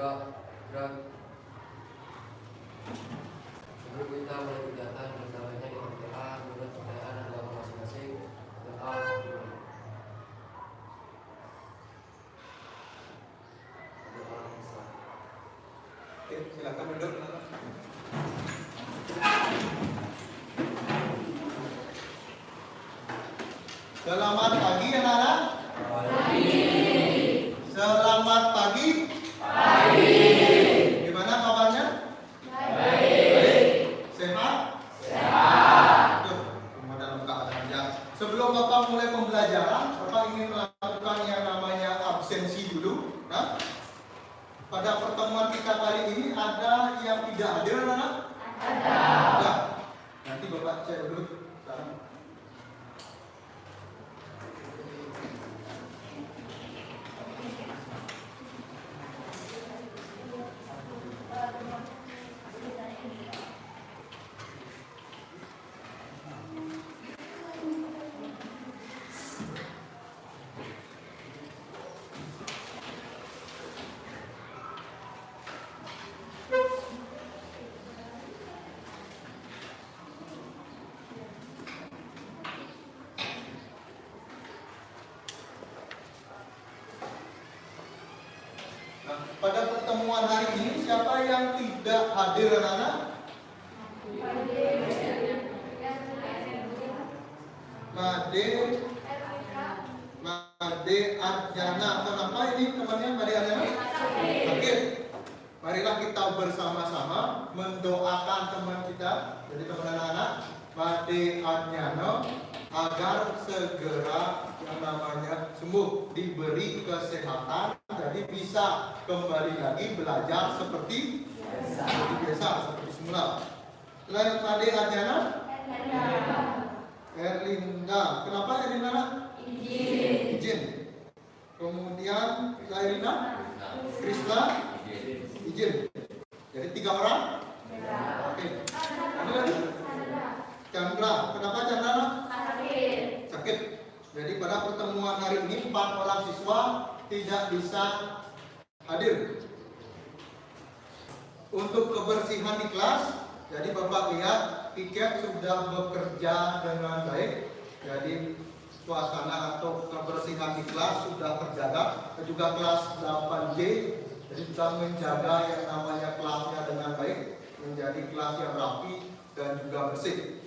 gerak. Sebelum kita mulai kegiatan, pertamanya kita berdoa menurut percayaan agama masing-masing. Doa. Oke, silakan duduk. Selamat pagi anak-anak. Selamat pagi. Gimana kabarnya? Baik. Sehat? Tuh, semua dalam keadaan yang. Sebelum Bapak mulai pembelajaran, Bapak ingin melakukan yang namanya absensi dulu. Nah, pada pertemuan kita kali ini ada yang tidak hadir, anak-anak? Ada. Nanti Bapak cek dulu. Sekarang. Pada pertemuan hari ini, siapa yang tidak hadir, anak-anak? Made Adjana. Kenapa ini temannya Made Adjana? Sakit. Marilah kita bersama-sama mendoakan teman kita. Jadi teman anak-anak, Made Adjana agar segera yang namanya sembuh, diberi kesehatan, jadi bisa kembali lagi belajar seperti biasa, seperti semula. Selain Made Adjana, Erlinda. Kenapa Erlinda? Izin. Kemudian Erlinda, Krisna, izin. Jadi 3 orang. Oke. Ada lagi? Chandra. Kenapa Chandra? Sakit. Jadi pada pertemuan hari ini 4 orang siswa tidak bisa hadir. Untuk kebersihan di kelas, jadi Bapak lihat tiket sudah bekerja dengan baik. Jadi suasana atau kebersihan di kelas sudah terjaga. Dan juga kelas 8J, jadi sudah menjaga yang namanya kelasnya dengan baik, menjadi kelas yang rapi dan juga bersih.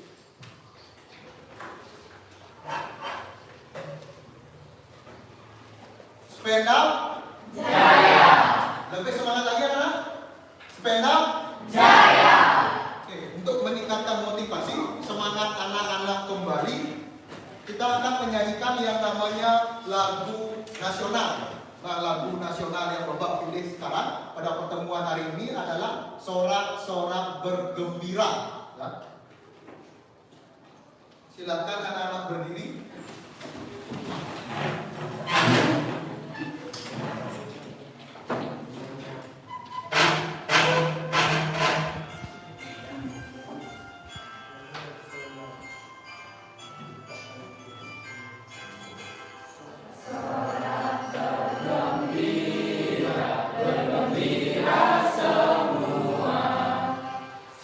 Stand up, Jaya. Lebih semangat lagi anak-anak. Stand up, Jaya. Oke, untuk meningkatkan motivasi semangat anak-anak kembali, kita akan menyanyikan yang namanya lagu nasional. Nah, lagu nasional yang Bapak pilih sekarang pada pertemuan hari ini adalah Sorak-sorak bergembira. Ya. Silakan anak-anak berdiri.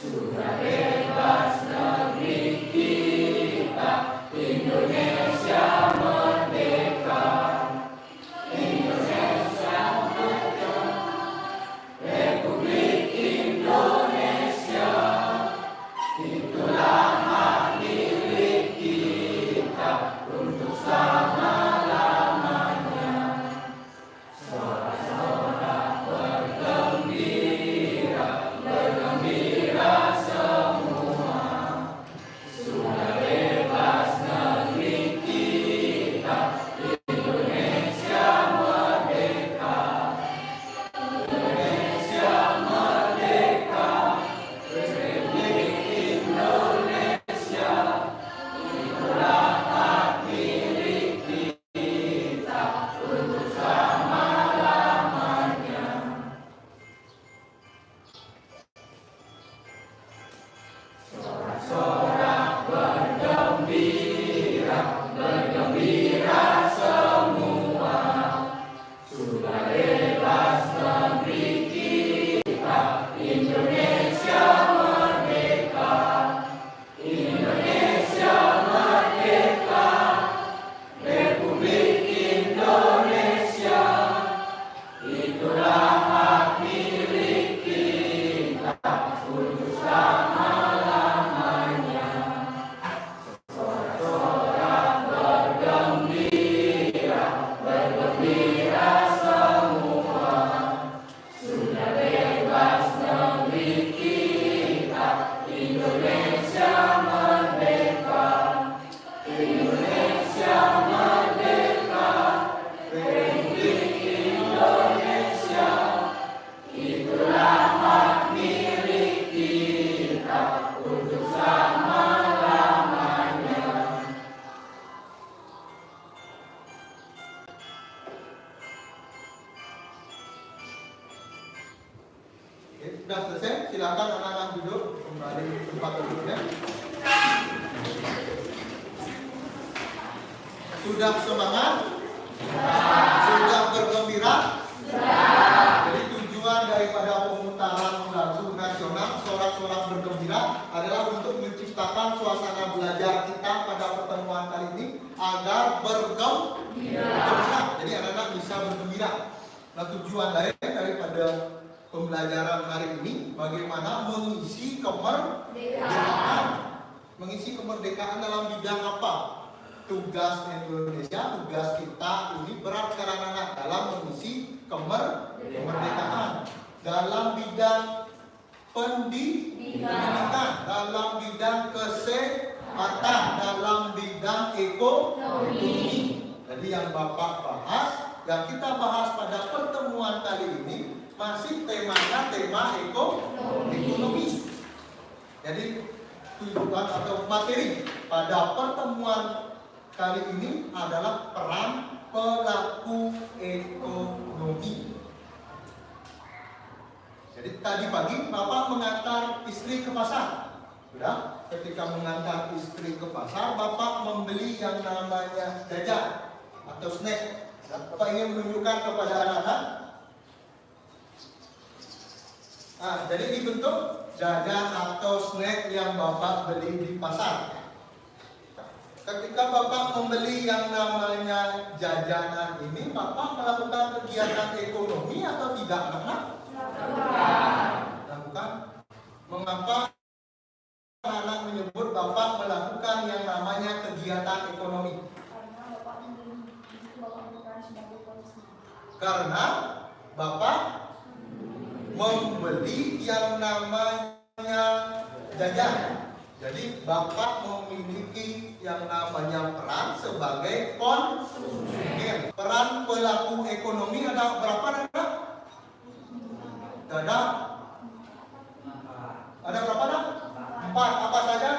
Sudah bebas negeri kita, Indonesia. sudah selesai, silakan anak-anak duduk kembali ke tempat duduknya. Sudah semangat? Sudah bergembira? Jadi tujuan daripada pemutaran lagu nasional sorak-sorak bergembira adalah untuk menciptakan suasana belajar kita pada pertemuan kali ini agar bergembira. Jadi anak-anak bisa bergembira. Nah, tujuan daripada pembelajaran hari ini bagaimana mengisi kemerdekaan. Mengisi kemerdekaan dalam bidang apa? Tugas Indonesia, tugas kita ini berat karena anak dalam mengisi kemerdekaan dalam bidang pendidikan, dalam bidang kesehatan, dalam bidang ekonomi. Jadi yang Bapak bahas, yang kita bahas pada pertemuan kali ini masih temanya tema ekonomi. Jadi tujuan atau materi pada pertemuan kali ini adalah peran pelaku ekonomi. Jadi tadi pagi Bapak mengantar istri ke pasar. Sudah, ketika mengantar istri ke pasar, Bapak membeli yang namanya jajan atau snack. Bapak ingin menunjukkan kepada anak-anak. Jadi dibentuk jajan atau snack yang Bapak beli di pasar. Ketika Bapak membeli yang namanya jajanan ini, Bapak melakukan kegiatan ekonomi atau tidak, anak-anak? Lakukan. Mengapa anak menyebut Bapak melakukan yang namanya kegiatan ekonomi? Karena Bapak membeli yang namanya jajan. Jadi Bapak memiliki yang namanya peran sebagai konsumen. Peran pelaku ekonomi ada berapa, Nana? Ada berapa, Nana? 4. Apa saja?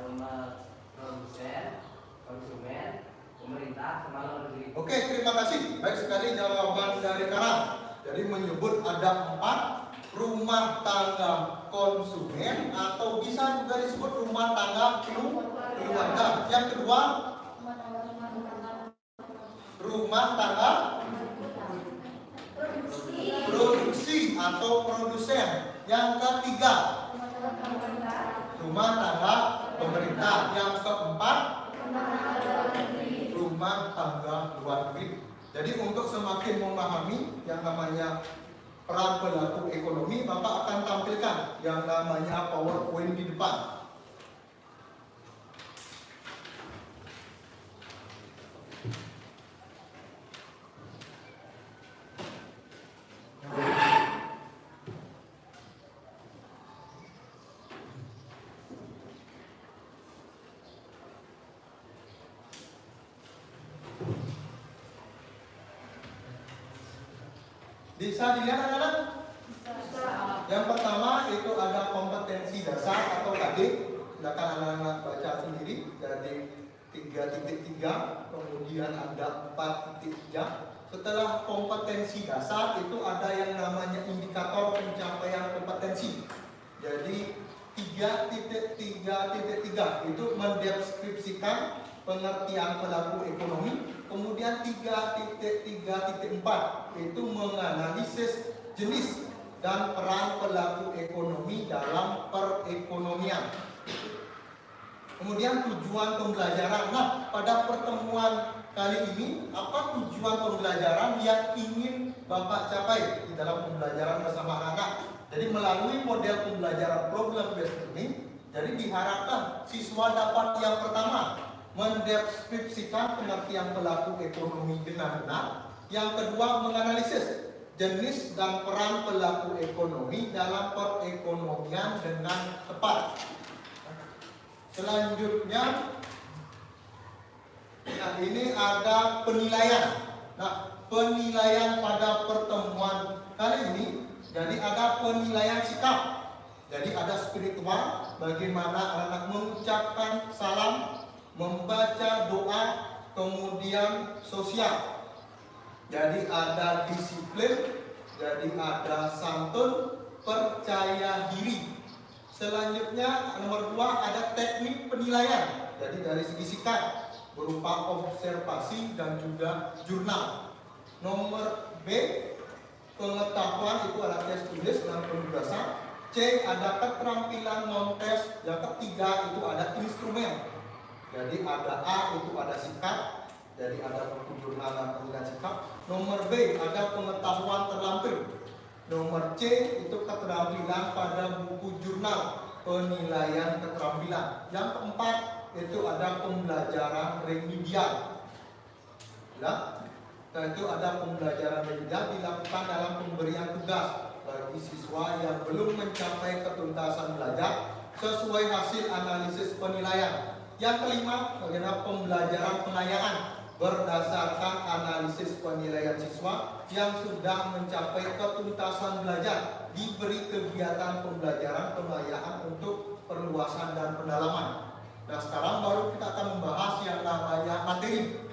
Rumah produsen, konsumen, pemerintah, sama luar negeri. Oke, terima kasih. Baik sekali jawaban dari Karang. Jadi menyebut ada 4. Rumah tangga konsumen atau bisa juga disebut rumah tangga keluarga. Yang kedua, rumah tangga produksi atau produsen. Yang ketiga, rumah tangga pemerintah. Yang keempat, rumah tangga luar negeri. Jadi untuk semakin memahami yang namanya peran pelaku ekonomi, Bapak akan tampilkan yang namanya PowerPoint di depan. Bisa dilihat anak-anak? Yang pertama itu ada kompetensi dasar atau KD. Silakan anak-anak baca sendiri. Jadi 3.3, kemudian ada 4.3. Setelah kompetensi dasar itu ada yang namanya indikator pencapaian kompetensi. Jadi 3.3 itu mendeskripsikan pengertian pelaku ekonomi. Kemudian 3.3.4 itu menganalisis jenis dan peran pelaku ekonomi dalam perekonomian. Kemudian tujuan pembelajaran. Nah, pada pertemuan kali ini, apa tujuan pembelajaran yang ingin Bapak capai di dalam pembelajaran bersama anak? Jadi melalui model pembelajaran problem based learning, jadi diharapkan siswa dapat yang pertama mendeskripsikan pengertian pelaku ekonomi dengan benar. Yang kedua, menganalisis jenis dan peran pelaku ekonomi dalam perekonomian dengan tepat. Selanjutnya, ini ada penilaian. Nah, penilaian pada pertemuan kali ini, jadi ada penilaian sikap. Jadi ada spiritual, bagaimana anak-anak mengucapkan salam, membaca doa, kemudian sosial. Jadi ada disiplin, jadi ada santun, percaya diri. Selanjutnya nomor 2 ada teknik penilaian. Jadi dari segi sikap berupa observasi dan juga jurnal. Nomor B, pengetahuan, itu ada tes tulis dan penugasan. C, ada keterampilan non tes. Yang ketiga itu ada instrumen. Jadi ada A, itu ada sikap. Jadi ada buku jurnal dan penilaian sikap. Nomor B, ada pengetahuan terlampir. Nomor C, itu keterampilan pada buku jurnal penilaian keterampilan. Yang keempat, itu ada pembelajaran remedial. Ya. Nah, itu ada pembelajaran remedial dilakukan dalam pemberian tugas bagi siswa yang belum mencapai ketuntasan belajar sesuai hasil analisis penilaian. Yang kelima, adalah pembelajaran pengayaan berdasarkan analisis penilaian siswa yang sudah mencapai ketuntasan belajar, diberi kegiatan pembelajaran pengayaan untuk perluasan dan pendalaman. Nah, sekarang baru kita akan membahas yang namanya materi.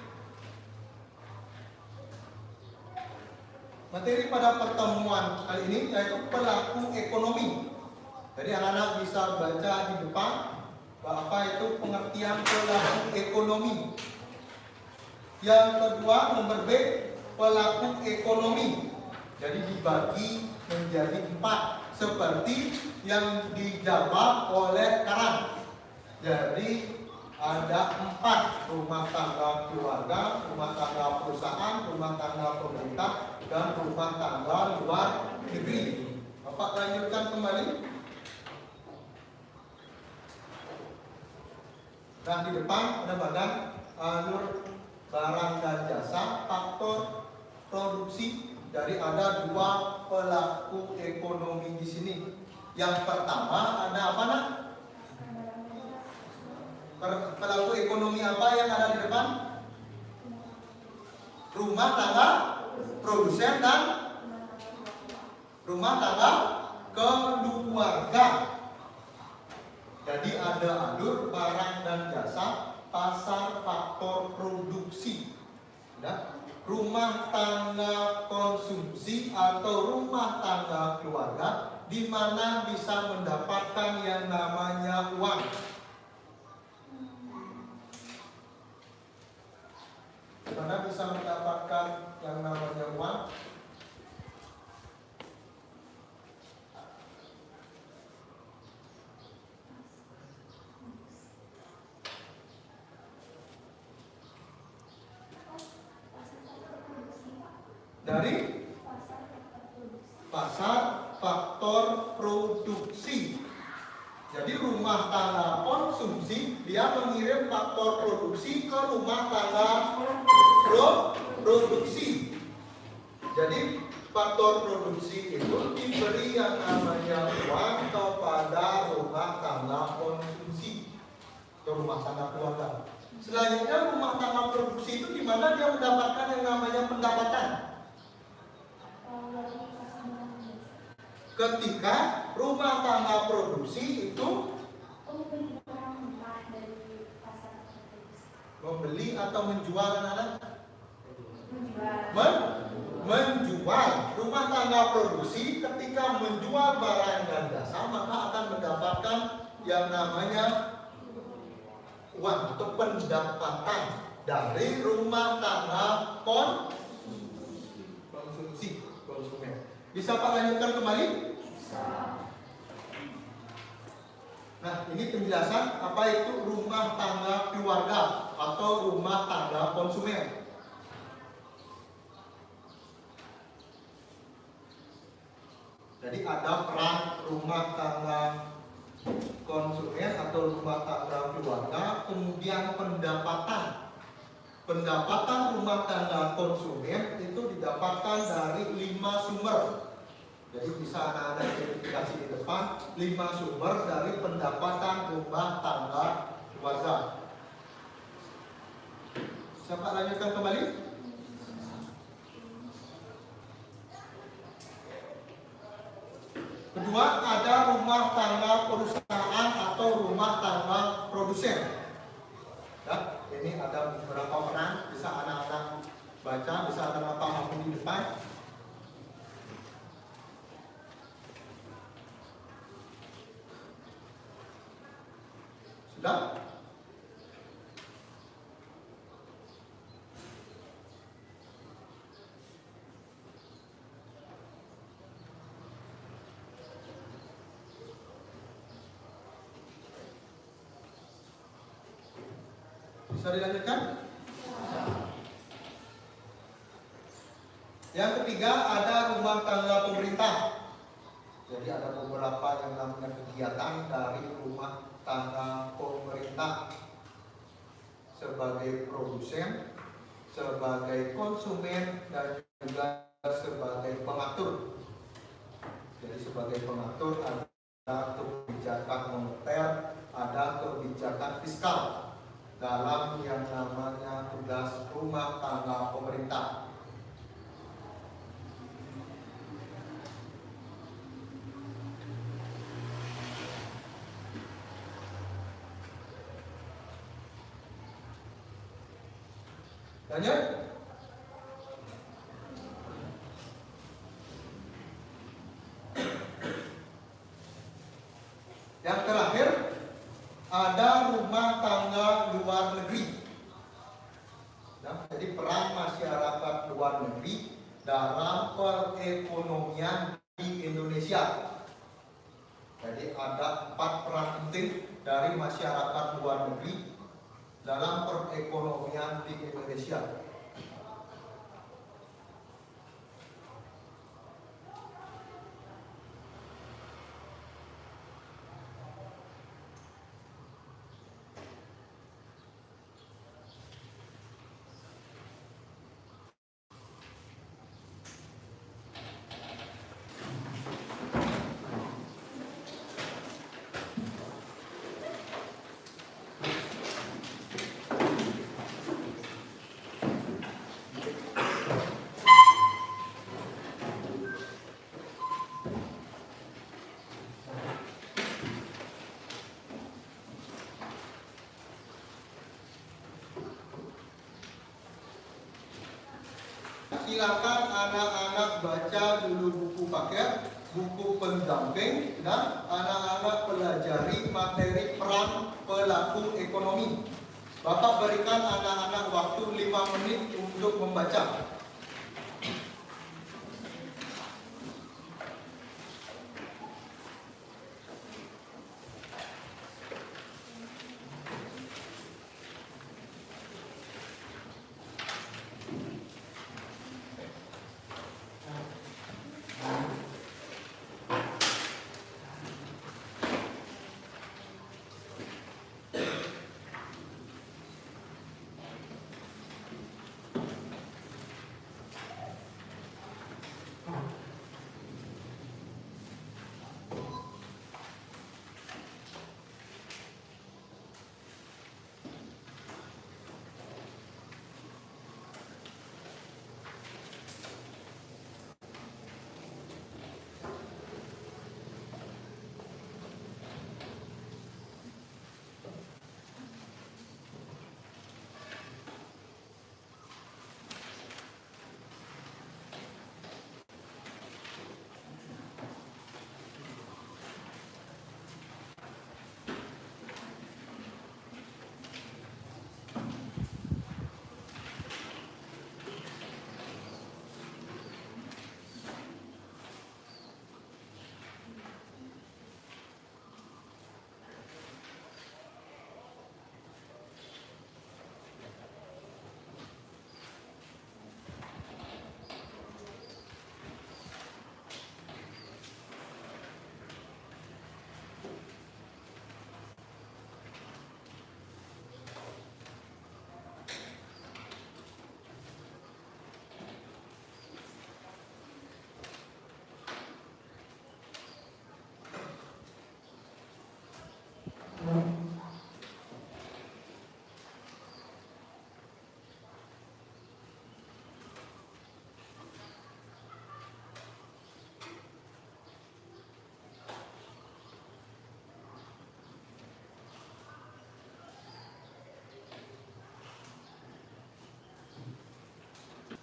Materi pada pertemuan kali ini yaitu pelaku ekonomi. Jadi anak-anak bisa baca di depan apa itu pengertian pelaku ekonomi. Yang kedua, nomor B, pelaku ekonomi. Jadi dibagi menjadi 4 seperti yang dijawab oleh Karan. Jadi ada 4: rumah tangga keluarga, rumah tangga perusahaan, rumah tangga pemerintah, dan rumah tangga luar negeri. Bapak lanjutkan kembali. Nah, di depan ada badan alur barang dan jasa, faktor produksi. Jadi ada 2 pelaku ekonomi di sini. Yang pertama ada apa, Nak? Pelaku ekonomi apa yang ada di depan? Rumah tangga produsen dan rumah tangga keluarga. Jadi ada alur barang dan jasa, pasar, faktor produksi. Nah, rumah tangga konsumsi atau rumah tangga keluarga di mana bisa mendapatkan yang namanya uang. Di mana bisa mendapatkan yang namanya uang? Dari pasar faktor produksi. Jadi rumah tangga konsumsi dia mengirim faktor produksi ke rumah tangga produksi. Jadi faktor produksi itu diberi yang namanya uang kepada rumah tangga konsumsi atau rumah tangga keluarga. Selanjutnya rumah tangga produksi itu di mana dia mendapatkan yang namanya pendapatan. Ketika rumah tangga produksi itu membeli atau menjual anak-anak? Menjual. Rumah tangga produksi ketika menjual barang dan jasa maka akan mendapatkan yang namanya uang atau pendapatan dari rumah tangga konsumsi, konsumen. Bisa Pak lanjutkan kembali? Nah, ini penjelasan apa itu rumah tangga keluarga atau rumah tangga konsumen. Jadi ada peran rumah tangga konsumen atau rumah tangga keluarga, kemudian pendapatan. Pendapatan rumah tangga konsumen itu didapatkan dari 5 sumber. Jadi bisa anak-anak identifikasi di depan 5 sumber dari pendapatan rumah tangga keluarga. Siapa lanjutkan kembali? Kedua, ada rumah tangga perusahaan atau rumah tangga produsen. Ya, ini ada beberapa peran, bisa anak-anak baca, bisa anak-anak pahami di depan. Sudah? Bisa dilanjutkan? Yang ketiga ada rumah tangga pemerintah. Jadi ada beberapa yang namanya kegiatan dari rumah tangga pemerintah sebagai produsen, sebagai konsumen, dan juga sebagai pengatur. Jadi sebagai pengatur ada kebijakan moneter, ada kebijakan fiskal dalam yang namanya tugas rumah tangga pemerintah. Lanjut. Yang terakhir ada rumah tangga luar negeri. Nah, jadi peran masyarakat luar negeri dalam perekonomian di Indonesia. Jadi ada 4 peran penting dari masyarakat luar negeri dalam perekonomian di Indonesia. Silakan anak-anak baca dulu buku paket, buku pendamping, dan anak-anak pelajari materi peran pelaku ekonomi. Bapak berikan anak-anak waktu 5 menit untuk membaca.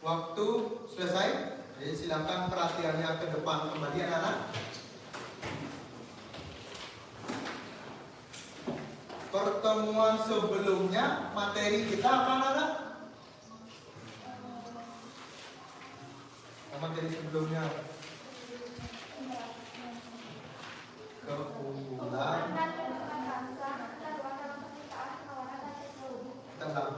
Waktu selesai. Jadi silakan perhatiannya ke depan kembali anak-anak. pertemuan sebelumnya materi kita apa anak? Materi sebelumnya keunggulan tentang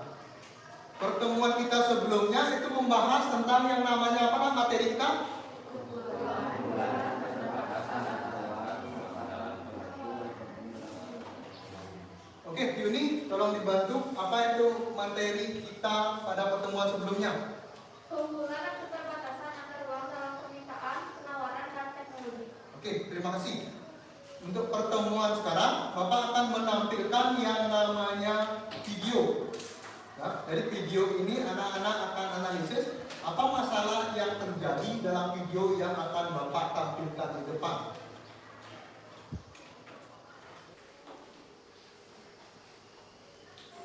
pertemuan kita sebelumnya itu membahas tentang yang namanya apa materi kita? Oke, Yuni, tolong dibantu. Apa itu materi kita pada pertemuan sebelumnya? Keunggulan dan keterbatasan antar ruang dalam permintaan, penawaran, dan teknologi. Oke, terima kasih. Untuk pertemuan sekarang, Bapak akan menampilkan yang namanya video. Nah, dari video ini anak-anak akan analisis apa masalah yang terjadi dalam video yang akan Bapak tampilkan di depan.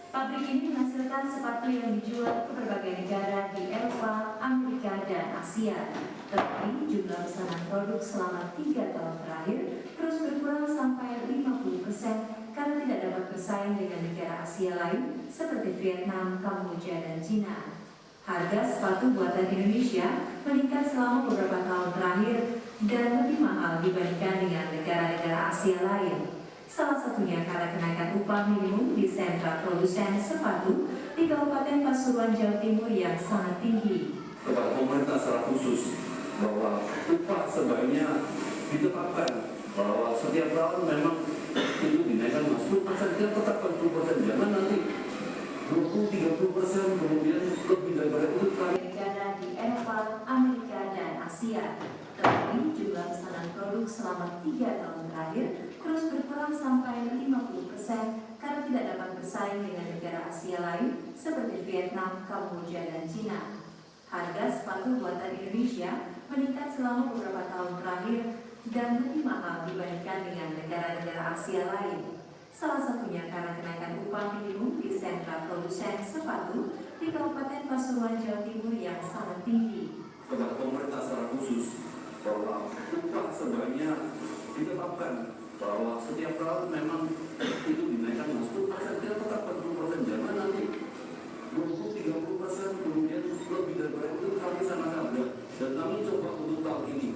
Pabrik ini menghasilkan sepatu yang dijual ke berbagai negara di Eropa, Amerika, dan Asia. Tetapi jumlah pesanan produk selama 3 tahun terakhir terus berkurang sampai 50% karena tidak dapat bersaing dengan negara Asia lain seperti Vietnam, Kamboja, dan Cina. Harga sepatu buatan Indonesia meningkat selama beberapa tahun terakhir dan lebih mahal dibandingkan dengan negara-negara Asia lain. Salah satunya karena kenaikan upah minimum di sentra produsen sepatu di Kabupaten Pasuruan, Jawa Timur yang sangat tinggi. Kepada pemerintah secara khusus bahwa upah sebaiknya ditetapkan bahwa setiap tahun memang itu dinaikkan 10%, dia tetapkan 10%, jangan nanti 20-30% kemudian lebih daripada itu. Negara di Eropa, Amerika, dan Asia. Tetapi jumlah pesanan produk selama 3 tahun terakhir terus berkurang sampai 50% karena tidak dapat bersaing dengan negara Asia lain seperti Vietnam, Kamboja, dan Cina. Harga sepatu buatan Indonesia meningkat selama beberapa tahun terakhir dan lebih mahal dibandingkan dengan negara-negara Asia lain. Salah satunya karena kenaikan upah minimum di sentra produsen sepatu di Kabupaten Pasuruan, Jawa Timur yang sangat tinggi. Kepada pemerintah secara khusus bahwa upah sebaiknya ditetapkan bahwa setiap tahun memang itu dinaikkan 10%, dia tetapkan 10%, jangan nanti 20-30% kemudian lebih daripada itu kami sangat ada. Dan kami coba untuk tahun ini,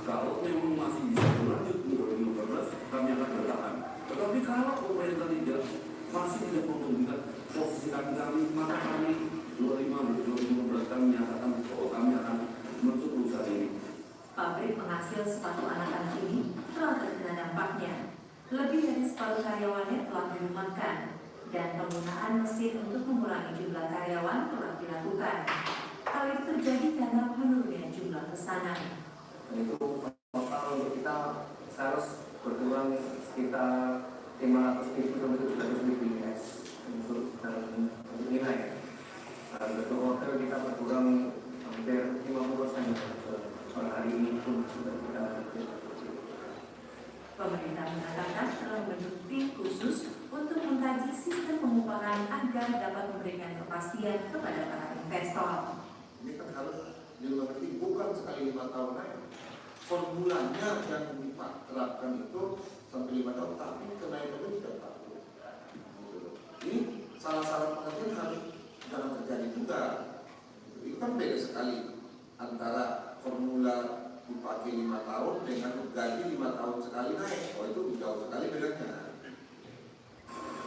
kalau memang masih bisa berlanjut di 2015, kami akan bertahan. Tetapi kalau pemerintah tidak masih tidak membutuhkan posisi kami, maka kami 2015 kami nyatakan bahwa kami akan menutup perusahaan ini. Pabrik penghasil sepatu anak-anak ini telah terkena dampaknya. Lebih dari separuh karyawannya telah dirumahkan dan penggunaan mesin untuk mengurangi jumlah karyawan telah dilakukan. Hal itu terjadi karena menurunnya jumlah pesanan. Itu total untuk kita harus berkurang sekitar 500.000 sampai 700.000 US untuk nilai. Untuk hotel kita berkurang hampir 50% per hari ini pun sudah kita lakukan. Pemerintah mengatakan telah membentuk tim khusus untuk mengkaji sistem pengupahan agar dapat memberikan kepastian kepada para investor. Ini kan harus dimengerti bukan sekali 5 tahun naik. Formulanya yang diterapkan itu sampai 5 tahun, tapi kenaikannya tidak tahun. Ini salah-salah pengertian harus jangan terjadi juga. Itu kan beda sekali antara formula dipakai 5 tahun dengan gaji 5 tahun sekali naik. Oh itu jauh sekali bedanya.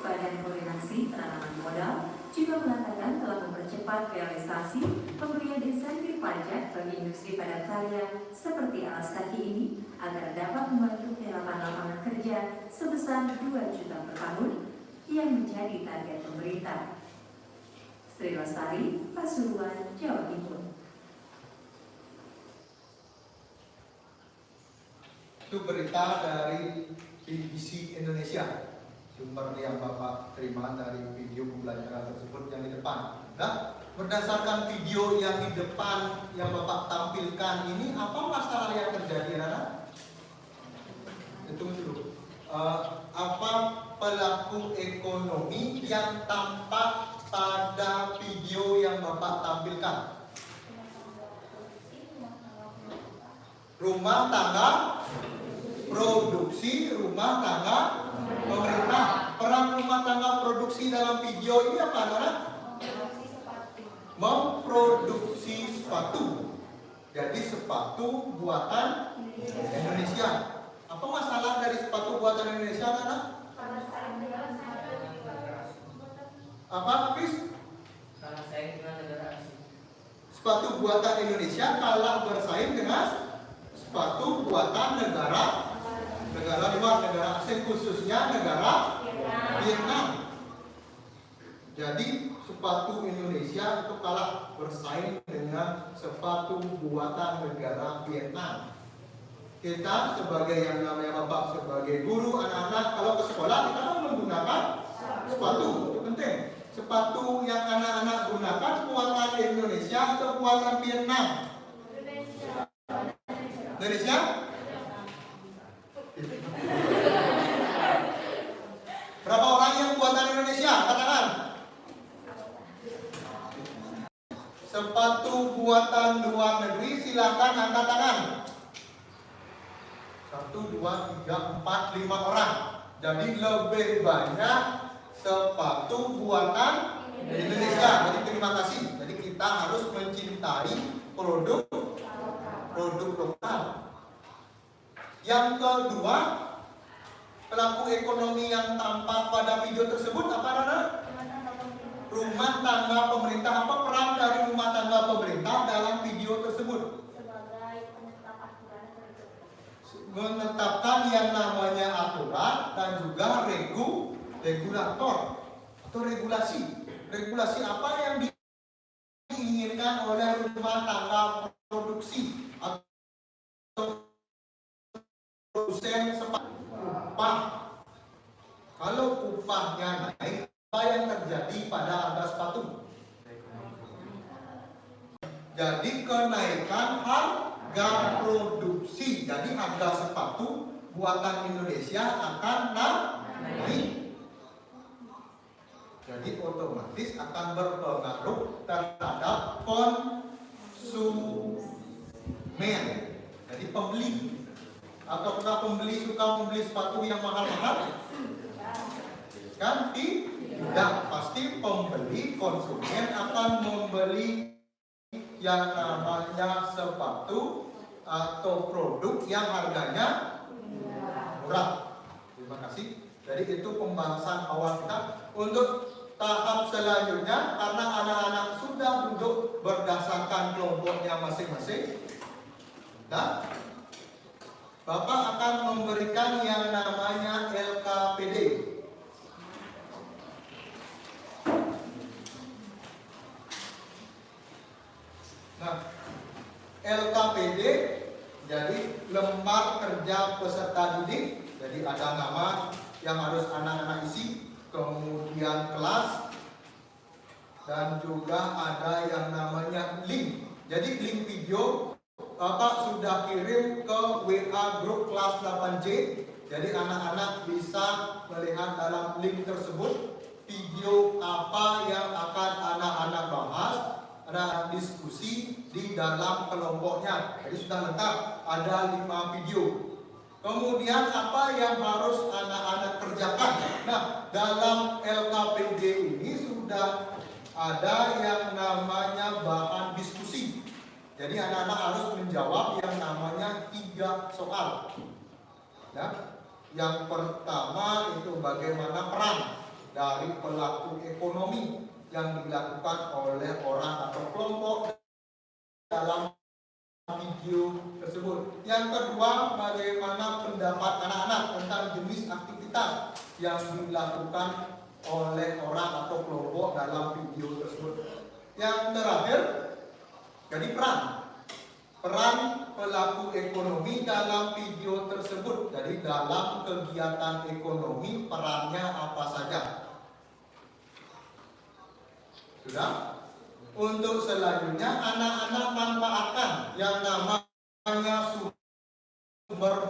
Badan Koordinasi Penanaman Modal juga mengatakan telah mempercepat realisasi pemberian insentif pajak bagi industri padat karya seperti alas kaki ini agar dapat membantu penyerapan lapangan kerja sebesar 2 juta per tahun yang menjadi target pemerintah. Sri Lestari, Pasuruan, Jawa Timur. Itu berita dari BBC Indonesia. Sumber yang Bapak terima dari video pembelajaran tersebut yang di depan. Nah, berdasarkan video yang di depan yang Bapak tampilkan ini, apa masalah yang terjadi, Nana? Hitung dulu. Apa pelaku ekonomi yang tampak pada video yang Bapak tampilkan? Rumah tangga, produksi rumah tangga pemerintah. peran rumah tangga produksi dalam video ini apa, anak-anak? Produksi sepatu. Memproduksi sepatu. Jadi sepatu buatan Indonesia. Apa masalah dari sepatu buatan Indonesia, anak-anak? Karena saling dengan Apa, Fis? Karena saya dengan negara asing. Sepatu buatan Indonesia kalah bersaing dengan sepatu buatan negara luar, negara asing, khususnya negara Vietnam. Jadi sepatu Indonesia itu kalah bersaing dengan sepatu buatan negara Vietnam. Kita sebagai yang namanya bapak, sebagai guru anak-anak, kalau ke sekolah kita kan menggunakan sepatu, itu penting. Sepatu yang anak-anak gunakan buatan Indonesia atau buatan Vietnam? Indonesia? Berapa orang yang buatan Indonesia? Katakan. Sepatu buatan luar negeri, silakan angkat tangan. 1, 2, 3, 4, 5 orang. Jadi lebih banyak sepatu buatan Indonesia. Jadi terima kasih. Jadi kita harus mencintai produk lokal. Yang kedua, pelaku ekonomi yang tampak pada video tersebut apa, Nana? Rumah tangga pemerintah. Apa peran dari rumah tangga pemerintah dalam video tersebut? sebagai penetap aturan tertentu. Menetapkan yang namanya aturan dan juga regulator atau regulasi. Regulasi apa yang diinginkan oleh rumah tangga produksi atau produsen upah. Kalau upahnya naik, apa yang terjadi pada harga sepatu? Jadi kenaikan harga produksi. Jadi harga sepatu buatan Indonesia akan naik. Jadi otomatis akan berpengaruh terhadap konsumen. Jadi pembeli. Apakah pembeli suka membeli sepatu yang mahal-mahal? Kan tidak. Pasti pembeli, konsumen akan membeli yang namanya sepatu atau produk yang harganya murah. Terima kasih. Jadi itu pembahasan awal kita. Untuk tahap selanjutnya, karena anak-anak sudah duduk berdasarkan kelompoknya masing-masing, dan Bapak akan memberikan yang namanya LKPD. Nah, LKPD jadi lembar kerja peserta didik. Jadi ada nama yang harus anak-anak isi, kemudian kelas, dan juga ada yang namanya link. Jadi link video Bapak sudah kirim ke WA grup kelas 8J. Jadi anak-anak bisa melihat dalam link tersebut video apa yang akan anak-anak bahas, ada diskusi di dalam kelompoknya. Jadi sudah lengkap, ada 5 video. Kemudian apa yang harus anak-anak kerjakan? Nah, dalam LKPD ini sudah ada yang namanya bahan diskusi. Jadi anak-anak harus menjawab yang namanya 3 soal. Ya. Yang pertama itu bagaimana peran dari pelaku ekonomi yang dilakukan oleh orang atau kelompok dalam video tersebut. Yang kedua, bagaimana pendapat anak-anak tentang jenis aktivitas yang dilakukan oleh orang atau kelompok dalam video tersebut. Yang terakhir, jadi peran pelaku ekonomi dalam video tersebut. Jadi dalam kegiatan ekonomi perannya apa saja? Sudah? Untuk selanjutnya anak-anak manfaatkan yang namanya sumber.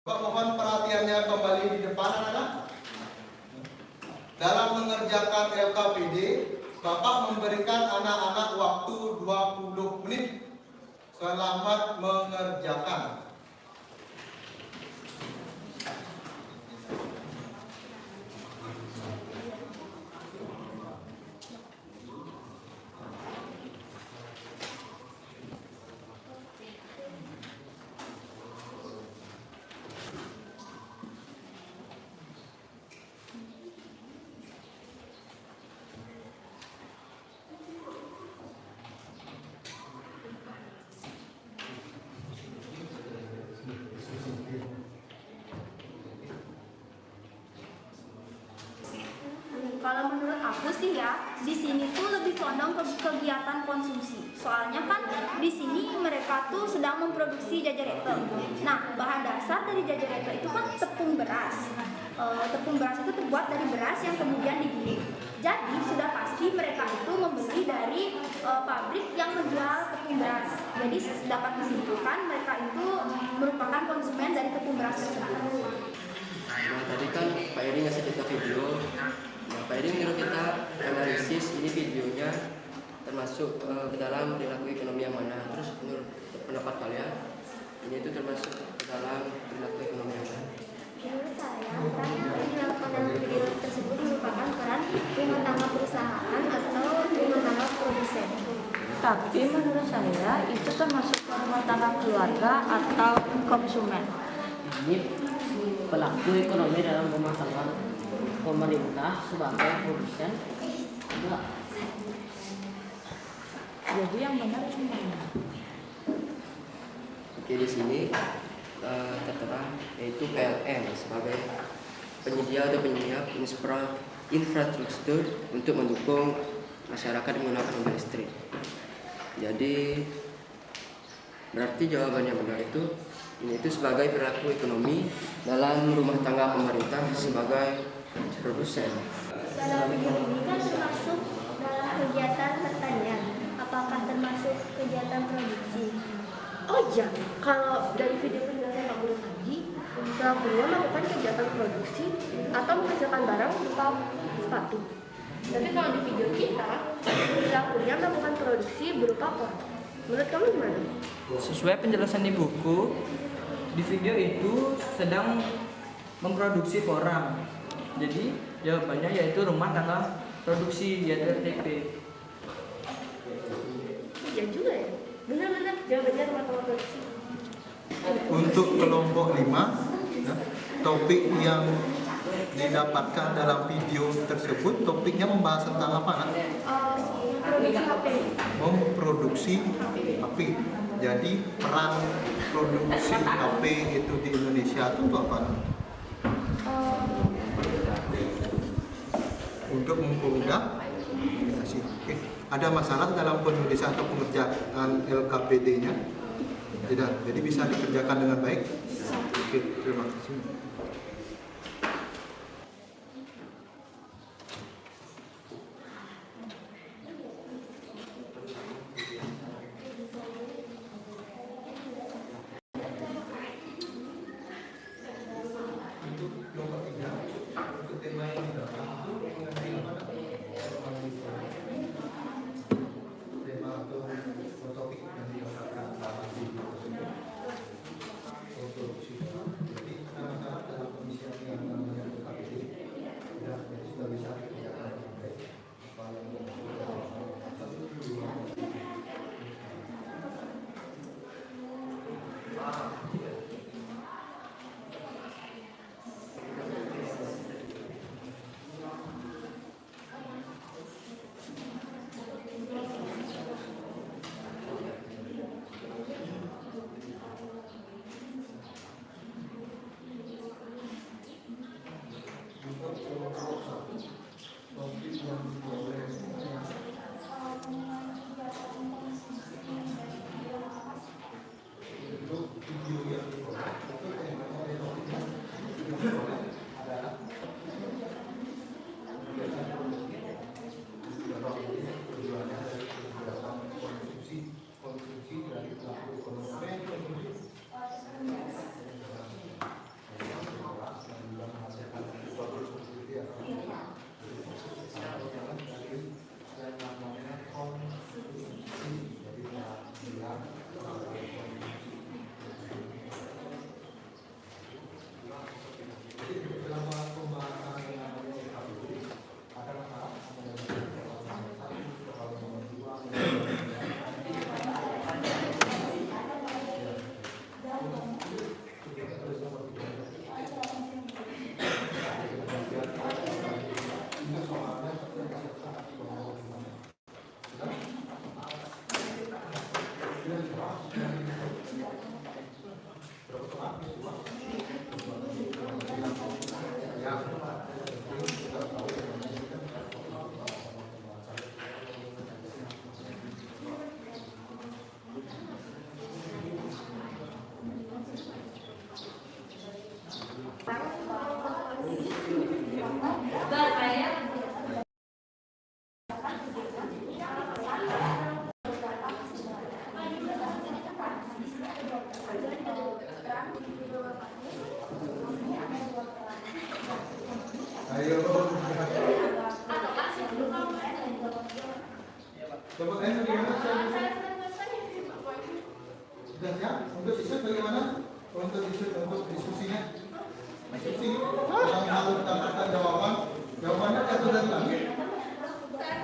Bapak mohon perhatian. memberikan anak-anak waktu 20 menit. Selamat mengerjakan. Kalau menurut aku sih ya, di sini tuh lebih condong ke kegiatan konsumsi. Soalnya kan di sini mereka tuh sedang memproduksi jajarete. Nah, bahan dasar dari jajarete itu kan tepung beras. Tepung beras itu terbuat dari beras yang kemudian digiling. Jadi sudah pasti mereka itu membeli dari pabrik yang menjual tepung beras. Jadi dapat disimpulkan mereka itu merupakan konsumen dari tepung beras tersebut. Nah, tadi kan Pak Eri ngasih kita video. Nah, Pak Eri menurut kita analisis ini videonya termasuk ke dalam perilaku ekonomi yang mana? Terus menurut pendapat kalian ini itu termasuk ke dalam perilaku ekonomi yang mana? Menurut saya, peran yang dilakukan dalam video tersebut merupakan peran rumah tangga perusahaan atau rumah tangga produsen. Tapi menurut saya itu termasuk rumah tangga keluarga atau konsumen. Ini pelaku ekonomi dalam rumah tangga, pemerintah sebagai produsen enggak. Jadi yang benar yang mana? Oke, di sini tertera yaitu PLN sebagai penyedia atau penyedia infrastruktur untuk mendukung masyarakat menggunakan mobil listrik. Jadi berarti jawabannya benar itu ini itu sebagai perilaku ekonomi dalam rumah tangga pemerintah sebagai produsen. Dalam video ini kan termasuk dalam kegiatan pertanian. Apakah termasuk kegiatan produksi? Oh iya, kalau dari video penjelasan Pak Guru tadi, pelakunya melakukan kegiatan produksi atau menghasilkan barang berupa sepatu. Tapi kalau di video kita, pelakunya melakukan produksi berupa koran. Menurut kamu gimana? Sesuai penjelasan di buku, di video itu sedang memproduksi koran. Jadi jawabannya yaitu rumah tangga produksi, yaitu RTP. Iya juga ya. Benar-benar jawabannya rumah tangga produksi. Untuk kelompok 5, ya, topik yang didapatkan dalam video tersebut, topiknya membahas tentang apa, nak? Produksi HP. Memproduksi HP. Jadi peran produksi HP itu di Indonesia itu apa? Untuk mempermudah komunikasi. Oke. Ada masalah dalam penulisan atau pengerjaan LKPD-nya? Tidak. Jadi bisa dikerjakan dengan baik? Oke, terima kasih. Jadi, Sudah siap? Untuk isu bagaimana? Untuk isu untuk diskusinya. Diskusi. Yang mau mendapatkan jawaban, jawabannya jatuh dari langit. Dan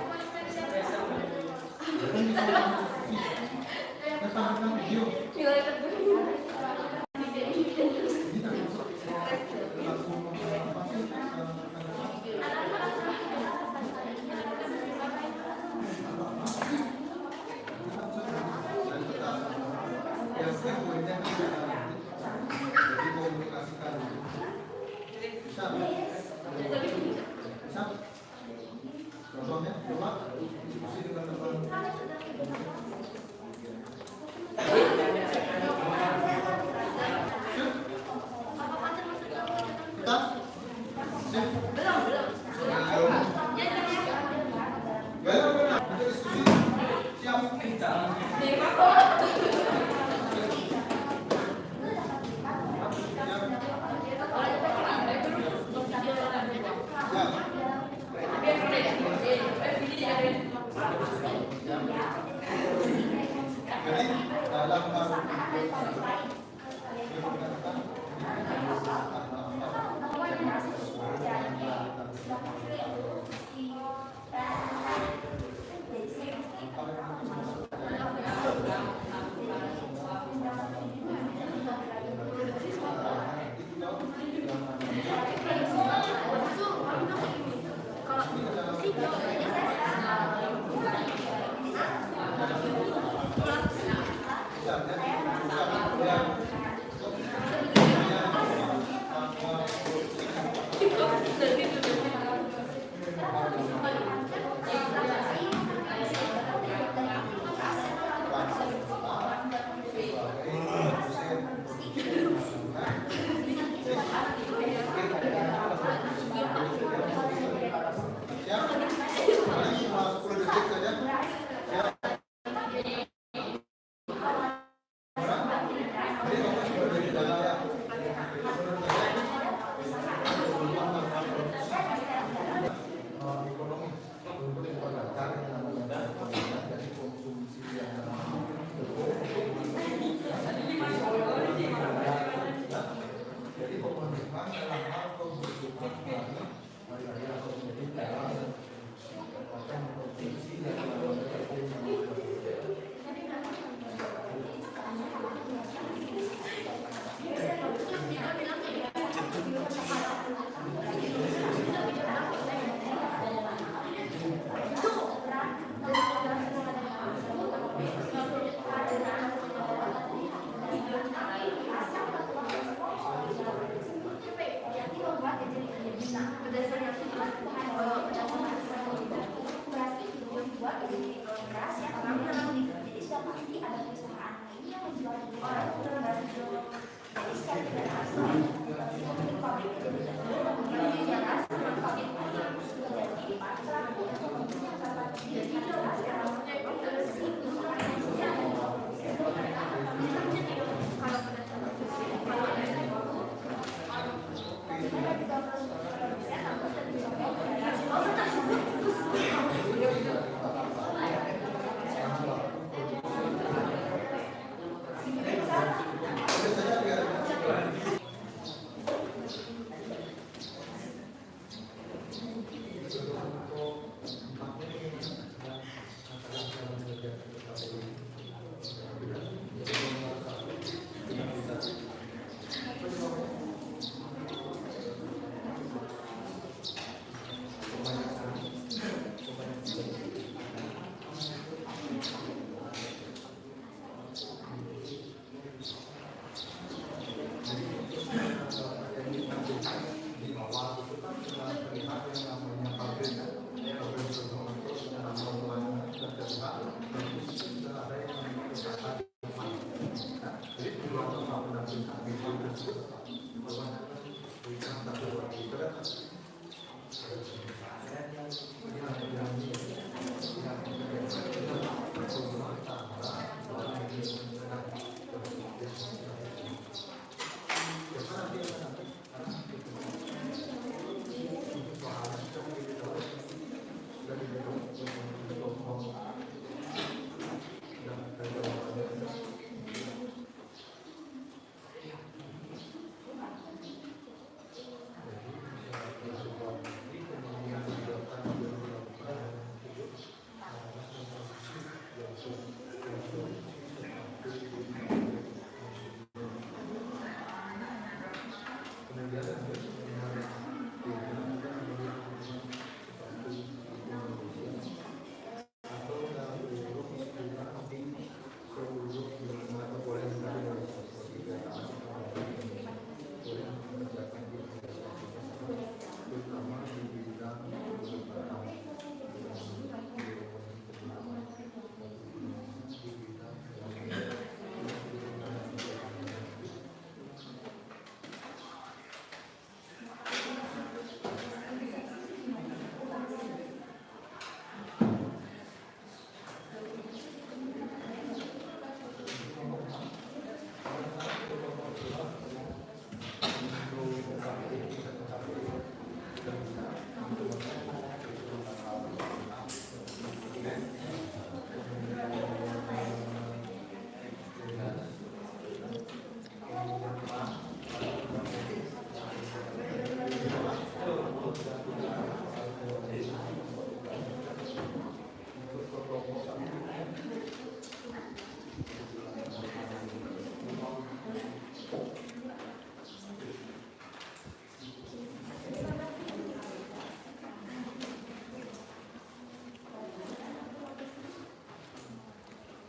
bisa diskusi. Tentang video. Contohnya, coba diskusi dengan teman. Kita? Sip? Belum. Kita diskusi. Siap? Jadi dalam Siap?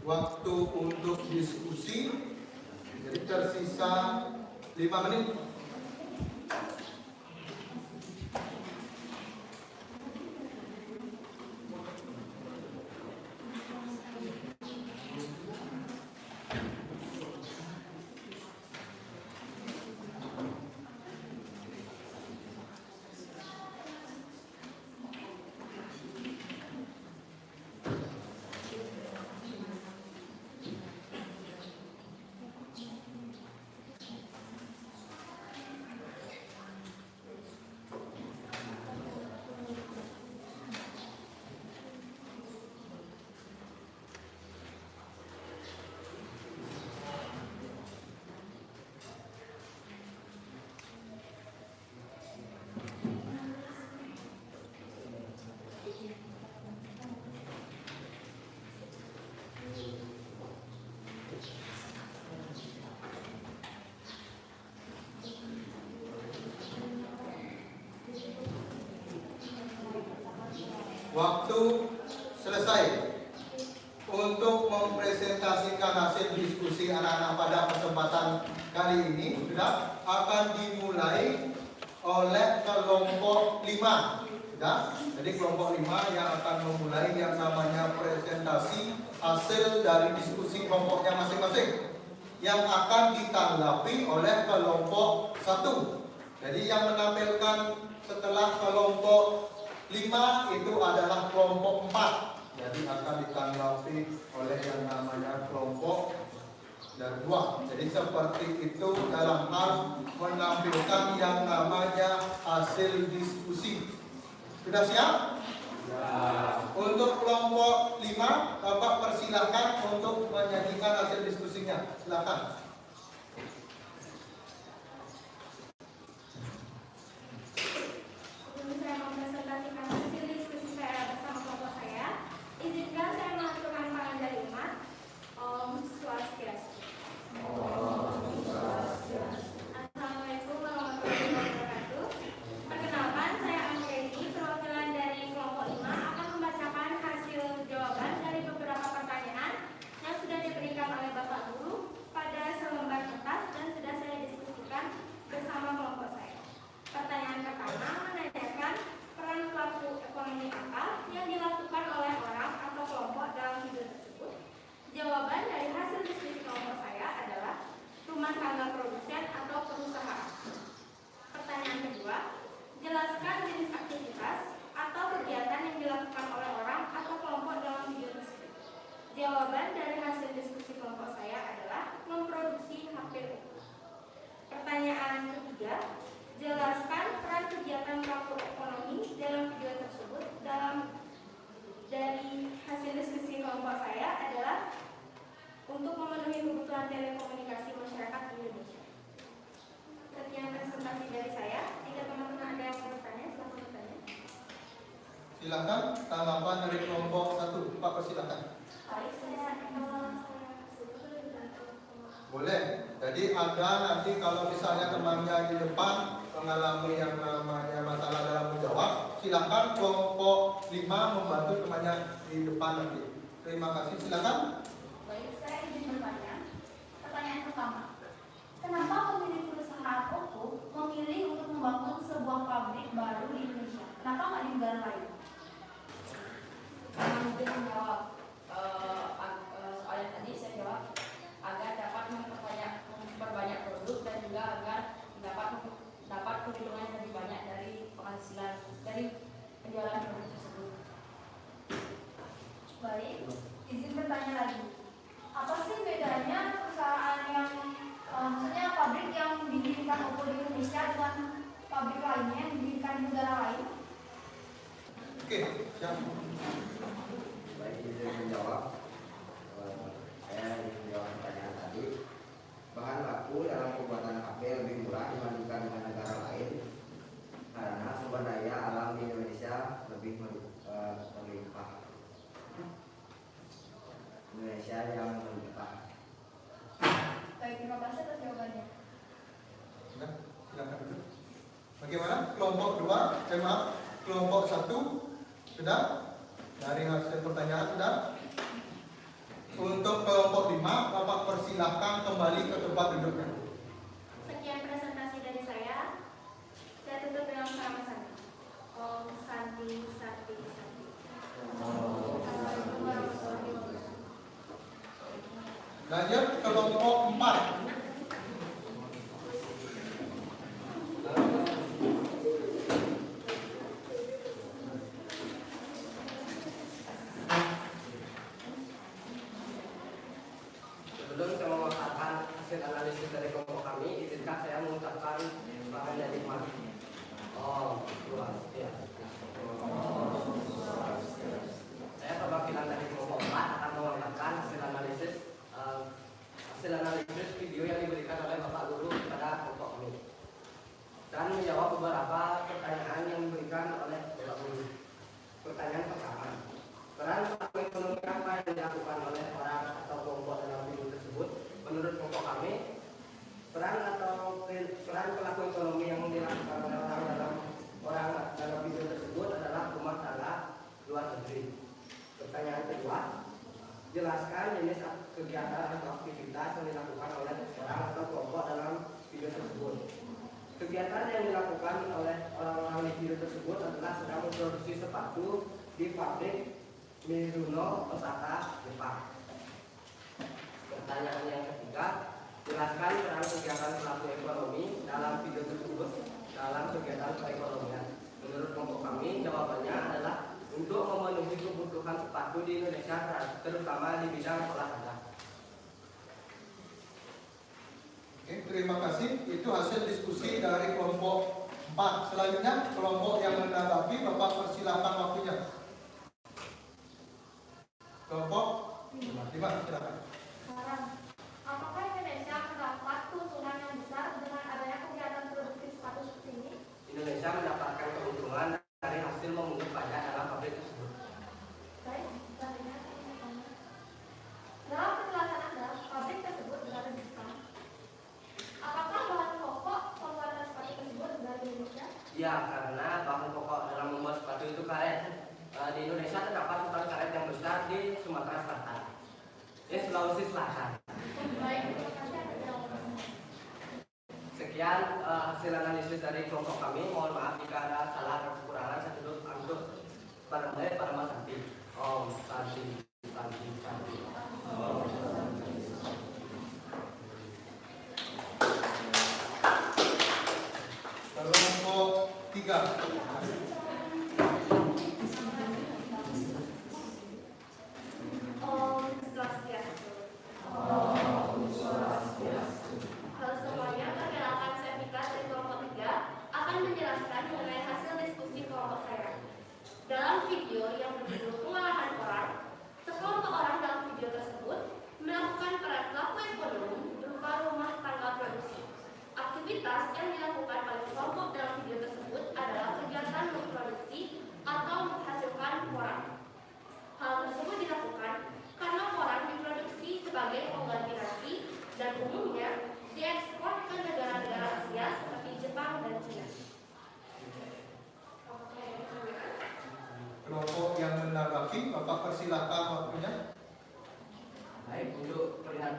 Waktu untuk diskusi jadi tersisa 5 menit. Waktu selesai untuk mempresentasikan hasil diskusi anak-anak pada kesempatan kali ini sudah akan dimulai oleh kelompok 5. Sudah, jadi kelompok 5 yang akan memulai yang namanya presentasi hasil dari diskusi kelompoknya masing-masing yang akan ditanggapi oleh kelompok 1. Jadi yang menampilkan setelah kelompok 5 itu adalah kelompok 4. Jadi akan ditanggapi oleh yang namanya kelompok 2. Jadi seperti itu dalam hal menampilkan yang namanya hasil diskusi. Sudah siap? Ya. Untuk kelompok 5, Bapak persilakan untuk menyajikan hasil diskusinya. Silakan. Sebelum saya mempresentasikan hasil diskusi saya bersama kelompok saya, izinkan saya mengaturkan pangan dari umat. Om Swastiastu. Assalamualaikum warahmatullahi wabarakatuh. Perkenalkan, saya Anggreni, perwakilan dari kelompok 5 akan membacakan hasil jawaban dari beberapa pertanyaan yang sudah diberikan oleh Bapak Guru pada selembar kertas dan sudah saya diskusikan bersama kelompok saya. Pertanyaan pertama menanyakan peran pelaku ekonomi apa yang dilakukan oleh orang atau kelompok dalam video tersebut. Jawaban dari hasil diskusi kelompok saya adalah rumah tangga produsen atau perusahaan. Pertanyaan kedua, jelaskan jenis aktivitas atau kegiatan yang dilakukan oleh orang atau kelompok dalam video tersebut. Jawaban dari hasil diskusi kelompok saya adalah memproduksi HP. Pertanyaan ketiga, jelaskan peran kegiatan pelaku ekonomi dalam video tersebut. Dari hasil diskusi kelompok saya adalah untuk memenuhi kebutuhan telekomunikasi masyarakat Indonesia. Sekian presentasi dari saya. Jika teman-teman ada yang bertanya, silakan bertanya. Silakan tanggapan dari kelompok 1. Pak, persilakan. Baik, saya Jadi ada nanti kalau misalnya temannya di depan mengalami yang namanya masalah dalam menjawab, silakan kelompok 5 membantu temannya di depan nanti. Terima kasih, silakan. Baik, saya ingin bertanya. Pertanyaan pertama, kenapa pemilik perusahaan Oppo memilih untuk membangun sebuah pabrik baru di Indonesia? Kenapa nggak di negara lain? Mungkin menjawab soalnya tadi saya jawab agar dapat memperbanyak produk dan juga agar dapat keuntungan yang lebih banyak dari penghasilan dari penjualan produk tersebut. Baik, izin bertanya lagi. Apa sih bedanya perusahaan yang maksudnya pabrik yang didirikan Oppo di Indonesia dengan pabrik lainnya yang didirikan di negara lain? Oke, siap. Baik, izin menjawab. Saya ingin menjawab pertanyaan tadi. Bahan baku dalam pembuatan HP lebih murah dibandingkan dengan negara lain karena sumber daya alam di Indonesia lebih melimpah. Indonesia yang melimpah. Baik, terima kasih atas jawabannya. Sudah, silakan dulu. Bagaimana? Kelompok 2, maaf, kelompok 1 sudah? Dari hasil pertanyaan sudah? Untuk kelompok 5, Bapak persilahkan kembali ke tempat duduknya. Sekian presentasi dari saya. Saya tutup dengan pesan. Om Santi Santi Santi. Assalamualaikum warahmatullahi wabarakatuh. Lanjut kelompok 4. Sebelum saya mengungkapkan hasil analisis dari kelompok kami, izinkan saya mengucapkan bahan dari Pak. Saya perwakilan dari kelompok 4 akan mengungkapkan hasil analisis video yang diberikan oleh Bapak Guru kepada kelompok kami dan menjawab beberapa pertanyaan yang diberikan oleh Bapak Guru. Pertanyaan pertama, peran pelaku ekonomi apa yang dilakukan oleh orang atau kelompok dalam video tersebut? Menurut kelompok kami, peran pelaku ekonomi yang dilakukan oleh orang dalam video tersebut adalah rumah tangga luar negeri. Pertanyaan kedua, jelaskan jenis kegiatan atau aktivitas yang dilakukan oleh orang atau kelompok dalam video tersebut. Kegiatan yang dilakukan oleh orang-orang di video tersebut adalah sedang memproduksi sepatu di pabrik Mizuno, Osaka, Jepang. Pertanyaan yang ketiga, jelaskan peran kegiatan pelaku ekonomi dalam video tersebut dalam kegiatan perekonomian. Menurut kelompok kami, jawabannya adalah untuk memenuhi kebutuhan sepatu di Indonesia, terutama di bidang olahraga. Oke, terima kasih. Itu hasil diskusi dari kelompok 4. Selanjutnya, kelompok yang menanggapi, Bapak persilakan waktunya. Kelompok 5, silakan. Sekarang, apakah Indonesia mendapat keuntungan yang besar dengan adanya kegiatan produksi sepatu seperti ini? Indonesia mendapatkan keuntungan dari hasil memungut pajak dalam pabrik tersebut. Baik, selanjutnya saya ingin bertanya. Dalam penjelasan Anda, pabrik tersebut berada di Jepang. Apakah bahan pokok pembuatan sepatu tersebut dari Indonesia? Ya, karena bahan pokok dalam membuat sepatu itu karet. Di Indonesia terdapat hutan karet yang besar di Sumatera Selatan, Sulawesi Selatan. Baik, terima kasih atas jawabannya. Sekian hasil analisis dari kelompok kami. Mohon maaf jika ada salah atau kekurangan. Saya tutup untuk pada Mas Santi. Om Santi Santi Santi. Kelompok 3. Om Swastiastu. Halo semuanya, perkenalkan saya Vika dari kelompok 3 akan menjelaskan mengenai hasil diskusi kelompok saya. Dalam video yang berjudul Pengolahan Orang, sekelompok orang dalam video tersebut melakukan peran pelaku ekonomi berupa rumah tangga produksi. Aktivitas yang dilakukan oleh kelompok dalam video tersebut adalah kegiatan memproduksi atau menghasilkan koran. Hal tersebut dilakukan karena koran diproduksi sebagai pengganti nasi dan umumnya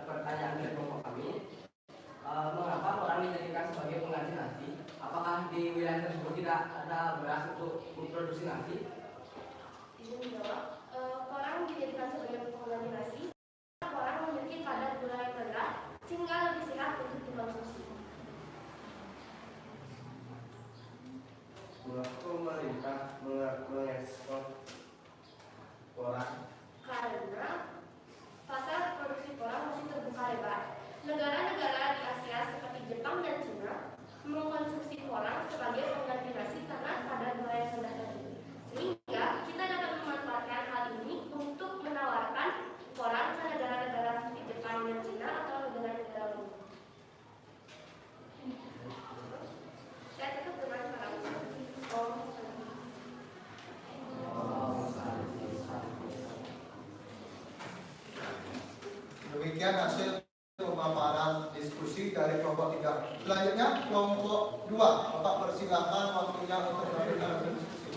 pertanyaan dari kelompok kami, mengapa orang dijadikan sebagai pengganti nasi? Apakah di wilayah tersebut tidak ada beras untuk memproduksi nasi? Izin menjawab, orang dijadikan sebagai pengganti nasi. Orang memiliki kadar gula yang rendah sehingga lebih sehat untuk dikonsumsi. Mengapa pemerintah mengekspor porang? Karena pasar produksi porang masih terbuka lebar. Negara-negara di Asia seperti Jepang dan Cina mengkonsumsi porang sebagai pengganti nasi karena kadar gula yang rendah tadi. Sehingga kita dapat memanfaatkan hal ini untuk menawarkan porang ke negara-negara seperti Jepang dan Cina atau negara-negara lain. Saya tutup dengan porang. Demikian hasil pemaparan diskusi dari kelompok 3. Selanjutnya kelompok 2. Bapak persilakan waktunya untuk melanjutkan hasil diskusi.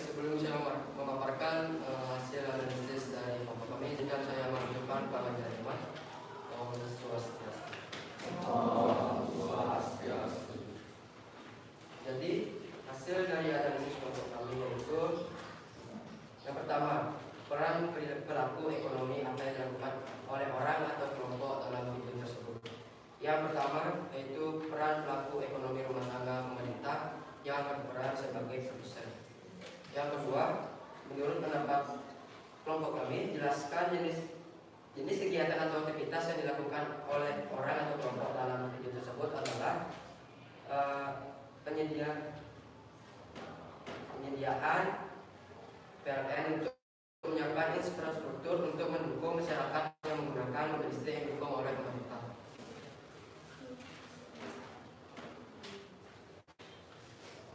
Sebelum saya memaparkan hasil analisis dari kelompok kami, izinkan saya mengucapkan Pak Jariman. Om Swastiastu. Jadi hasil dari analisis kelompok kami yaitu yang pertama, peran pelaku ekonomi apa yang dilakukan oleh orang atau kelompok dalam video tersebut. Yang pertama yaitu peran pelaku ekonomi rumah tangga pemerintah yang berperan sebagai produsen. Yang kedua, menurut pendapat kelompok kami, jelaskan jenis kegiatan atau aktivitas yang dilakukan oleh orang atau kelompok dalam video tersebut adalah penyediaan PLN untuk menyiapkan infrastruktur untuk mendukung masyarakat yang menggunakan mobil listrik yang didukung oleh pemerintah.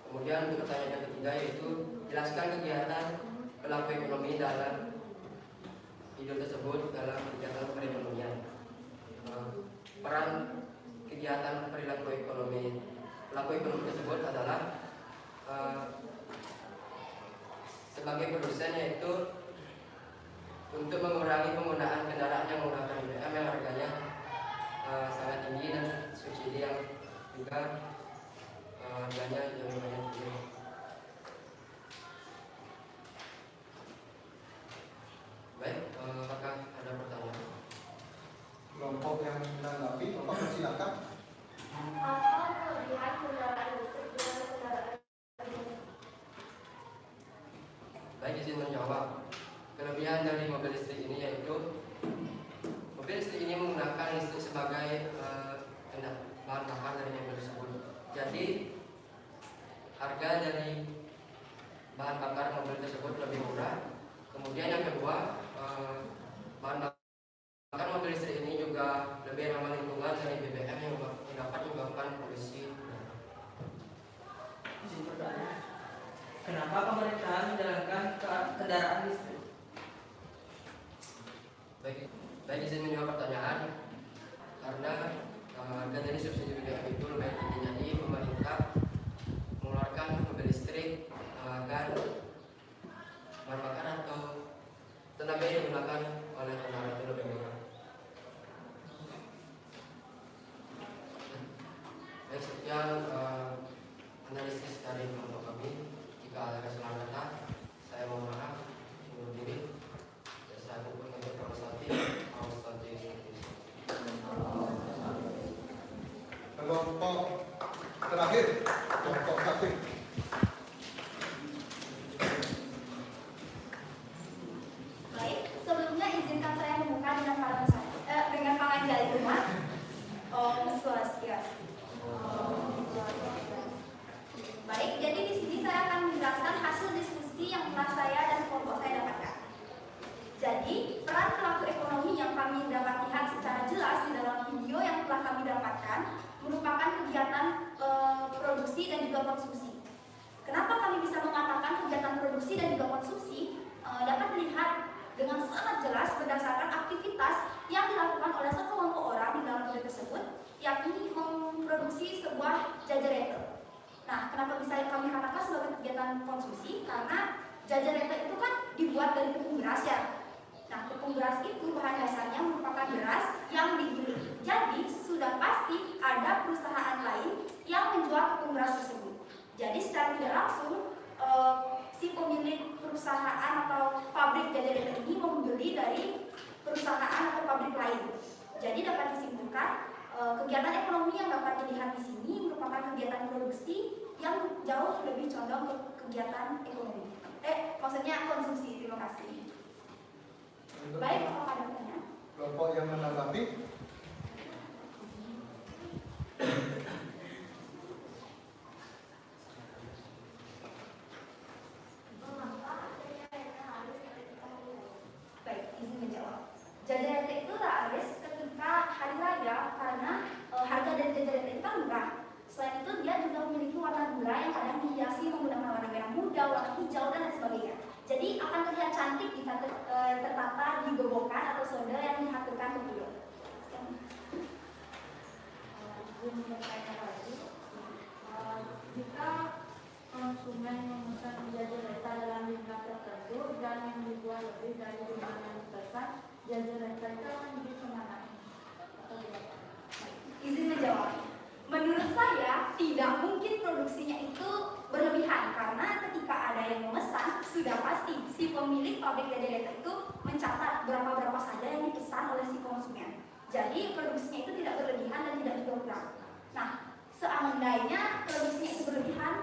Kemudian untuk pertanyaan yang ketiga yaitu jelaskan kegiatan pelaku ekonomi dalam video tersebut dalam kegiatan perekonomian. Peran kegiatan perilaku ekonomi pelaku ekonomi tersebut adalah sebagai produsen yaitu untuk mengurangi penggunaan kendaraan yang menggunakan BBM yang harganya sangat tinggi dan subsidi yang juga harganya yang lumayan tinggi. Baik, apakah ada pertanyaan? Kelompok yang menanggapi, Bapak persilakan. Apa kelebihan kendaraan listrik dengan kendaraan biasa? Baik, izin menjawab. Kelebihan dari mobil listrik ini yaitu mobil listrik ini menggunakan listrik sebagai bahan bakar dari mobil tersebut. Jadi harga dari bahan bakar mobil tersebut lebih murah. Kemudian yang kedua, bahan bakar mobil listrik ini juga lebih ramah lingkungan dari BBM yang dapat menyebabkan polusi. Izin bertanya, kenapa pemerintahan menjalankan kendaraan listrik? Baik, izin menjawab pertanyaan. Karena harga dari subsidi BBM itu lebih tinggi, jadi pemerintah mengeluarkan mobil listrik agar bahan bakar atau tenaga yang digunakan oleh kendaraan itu lebih murah. Baik, sekian analisis dari kelompok kami. Jika ada kesalahan kata, saya mohon maaf undur diri. Saya kumpul untuk Prasati, Kelompok terakhir, kelompok 1. Baik, sebelumnya izinkan saya membuka dengan Pak Jariman. Om Swastiastu. Baik, jadi di sini saya akan menjelaskan hasil diskusi yang telah saya dan kelompok saya dapatkan. Jadi, peran pelaku ekonomi yang kami dapat lihat secara jelas di dalam video yang telah kami dapatkan merupakan kegiatan produksi dan juga konsumsi. Kenapa kami bisa mengatakan kegiatan produksi dan juga konsumsi? Dapat dilihat dengan sangat jelas berdasarkan aktivitas yang dilakukan oleh sekelompok orang di dalam video tersebut, yakni memproduksi sebuah sebuah jajarete. Nah, kenapa bisa kami katakan sebagai kegiatan konsumsi? Karena jajarete itu kan dibuat dari tepung beras ya. Nah, tepung beras itu bahan dasarnya merupakan beras yang digiling. Jadi, sudah pasti ada perusahaan lain yang menjual tepung beras tersebut. Jadi, secara tidak langsung, si pemilik perusahaan atau pabrik jajarete ini membeli dari perusahaan atau pabrik lain. Jadi, dapat disimpulkan, kegiatan ekonomi yang dapat dilihat di sini merupakan kegiatan produksi yang jauh lebih condong ke kegiatan ekonomi. Maksudnya konsumsi. Terima kasih. Baik, kalau ada pertanyaan. Kelompok yang menanggapi. Baik, izin menjawab. Jajarete itu laris ketika hari raya karena harga dari jajarete itu kan murah. Selain itu dia juga memiliki warna gula yang kadang dihiasi menggunakan warna merah muda, warna hijau dan lain sebagainya. Jadi akan terlihat cantik jika tertata di gobokan atau soda yang dihaturkan ke beliau. Jika konsumen memesan jajarete dalam jumlah tertentu dan yang dijual lebih dari jumlah yang dipesan, jajarete itu akan dikenakan atau tidak? Izin menjawab. Menurut saya tidak mungkin produksinya itu berlebihan karena ketika ada yang memesan sudah pasti si pemilik pabrik jajarete itu mencatat berapa saja yang dipesan oleh si konsumen. Jadi produksinya itu tidak berlebihan dan tidak juga kurang. Nah, seandainya produksinya itu berlebihan,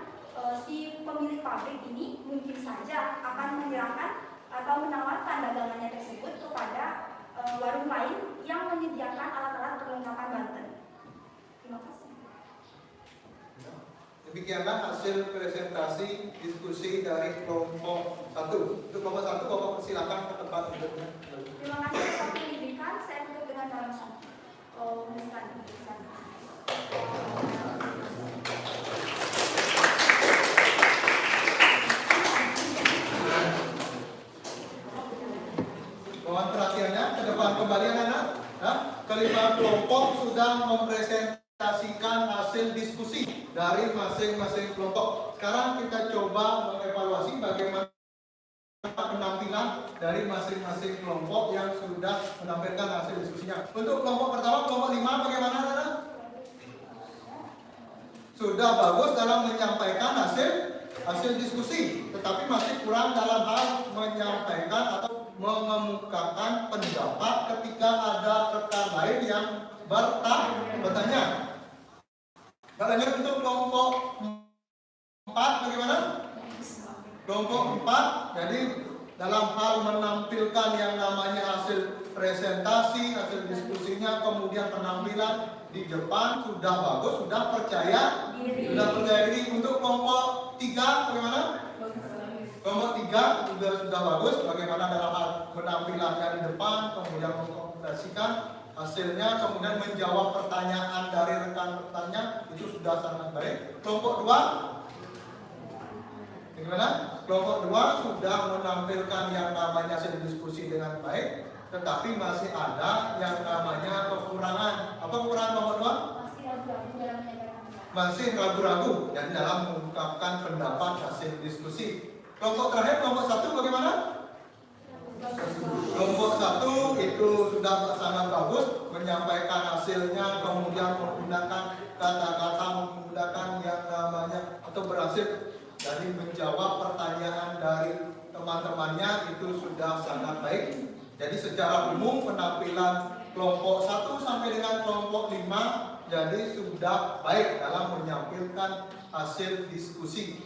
si pemilik pabrik ini mungkin saja akan menyerahkan atau menawarkan dagangannya tersebut kepada warung lain yang menyediakan alat-alat perlengkapan banten. Terima kasih. Demikianlah hasil presentasi diskusi dari kelompok 1. Untuk kelompok 1, Bapak persilakan ke tempat duduknya. Terima kasih atas pendidikan. Saya tutup dengan dalam satu. Mohon perhatiannya ke depan kembali anak-anak. Kelima kelompok sudah mempresentasikan hasil diskusi dari masing-masing kelompok. Sekarang kita coba mengevaluasi bagaimana penampilan dari masing-masing kelompok yang sudah menampilkan hasil diskusinya. Untuk kelompok pertama, kelompok 5 bagaimana anak-anak? Sudah bagus dalam menyampaikan hasil diskusi, tetapi masih kurang dalam hal menyampaikan atau mengemukakan pendapat ketika ada rekan lain yang bertanya. Lanjut untuk kelompok 4 bagaimana? Kelompok 4, jadi dalam hal menampilkan yang namanya hasil presentasi, hasil diskusinya, kemudian penampilan di depan sudah bagus, sudah percaya diri. Untuk kelompok 3 bagaimana? Kelompok 3 juga sudah bagus, bagaimana dalam hal penampilannya di depan, kemudian mengkomunikasikan hasilnya, kemudian menjawab pertanyaan dari rekan-rekannya, itu sudah sangat baik. Kelompok 2 bagaimana? Kelompok 2 sudah menampilkan yang namanya hasil diskusi dengan baik, tetapi masih ada yang namanya kekurangan. Apa kekurangan kelompok 2? Masih ragu-ragu dan dalam mengungkapkan pendapat hasil diskusi. Kelompok terakhir, kelompok 1 bagaimana? Kelompok 1 itu sudah sangat bagus menyampaikan hasilnya, kemudian menggunakan kata-kata, menggunakan yang namanya atau berhasil dari menjawab pertanyaan dari teman-temannya, itu sudah sangat baik. Jadi secara umum penampilan kelompok 1 sampai dengan kelompok 5 jadi sudah baik dalam menyampaikan hasil diskusi.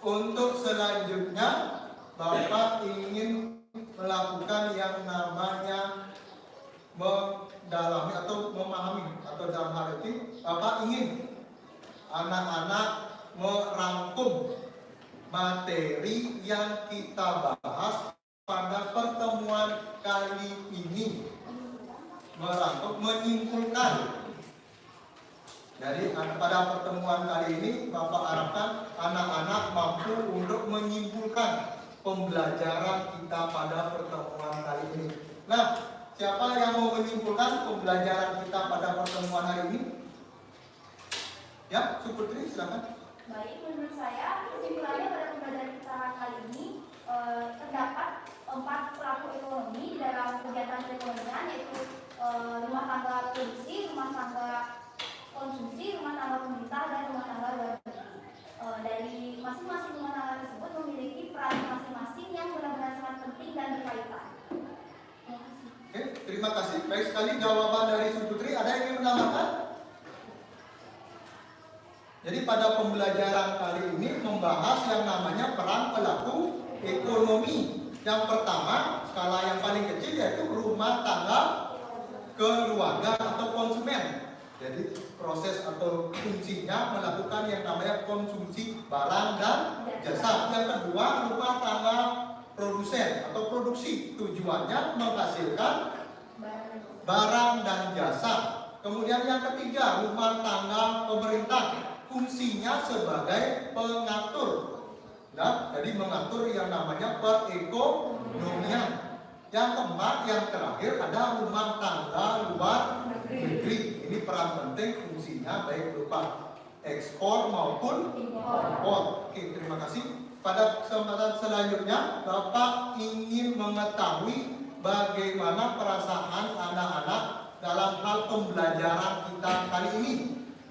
Untuk selanjutnya Bapak ingin melakukan yang namanya mendalami atau memahami, atau dalam hal ini Bapak ingin anak-anak merangkum materi yang kita bahas pada pertemuan kali ini, merangkum, menyimpulkan. Jadi pada pertemuan kali ini Bapak harapkan anak-anak mampu untuk menyimpulkan pembelajaran kita pada pertemuan kali ini. Nah, siapa yang mau menyimpulkan pembelajaran kita pada pertemuan hari ini? Ya, Suputri silakan. Baik, menurut saya kesimpulannya pada pembelajaran kita kali ini terdapat 4 pelaku ekonomi dalam kegiatan perekonomian, yaitu rumah tangga produksi, rumah tangga konsumsi, rumah tangga pemerintah, dan rumah tangga luar negeri. Dari masing-masing rumah tangga tersebut memiliki peran masing-masing yang benar-benar sangat penting dan berkaitan. Oke, terima kasih. Baik sekali jawaban dari Suputri. Ada yang ingin menambahkan? Jadi pada pembelajaran kali ini membahas yang namanya peran pelaku ekonomi. Yang pertama, skala yang paling kecil yaitu rumah tangga keluarga atau konsumen. Jadi proses atau fungsinya melakukan yang namanya konsumsi barang dan jasa. Yang kedua, rumah tangga produsen atau produksi. Tujuannya menghasilkan barang dan jasa. Kemudian yang ketiga, rumah tangga pemerintah. Fungsinya sebagai pengatur. Nah, jadi mengatur yang namanya perekonomian. Yang keempat, yang terakhir ada rumah tangga luar negeri. Ini peran penting fungsinya baik berupa ekspor maupun impor. Oke, terima kasih. Pada kesempatan selanjutnya, Bapak ingin mengetahui bagaimana perasaan anak-anak dalam hal pembelajaran kita kali ini.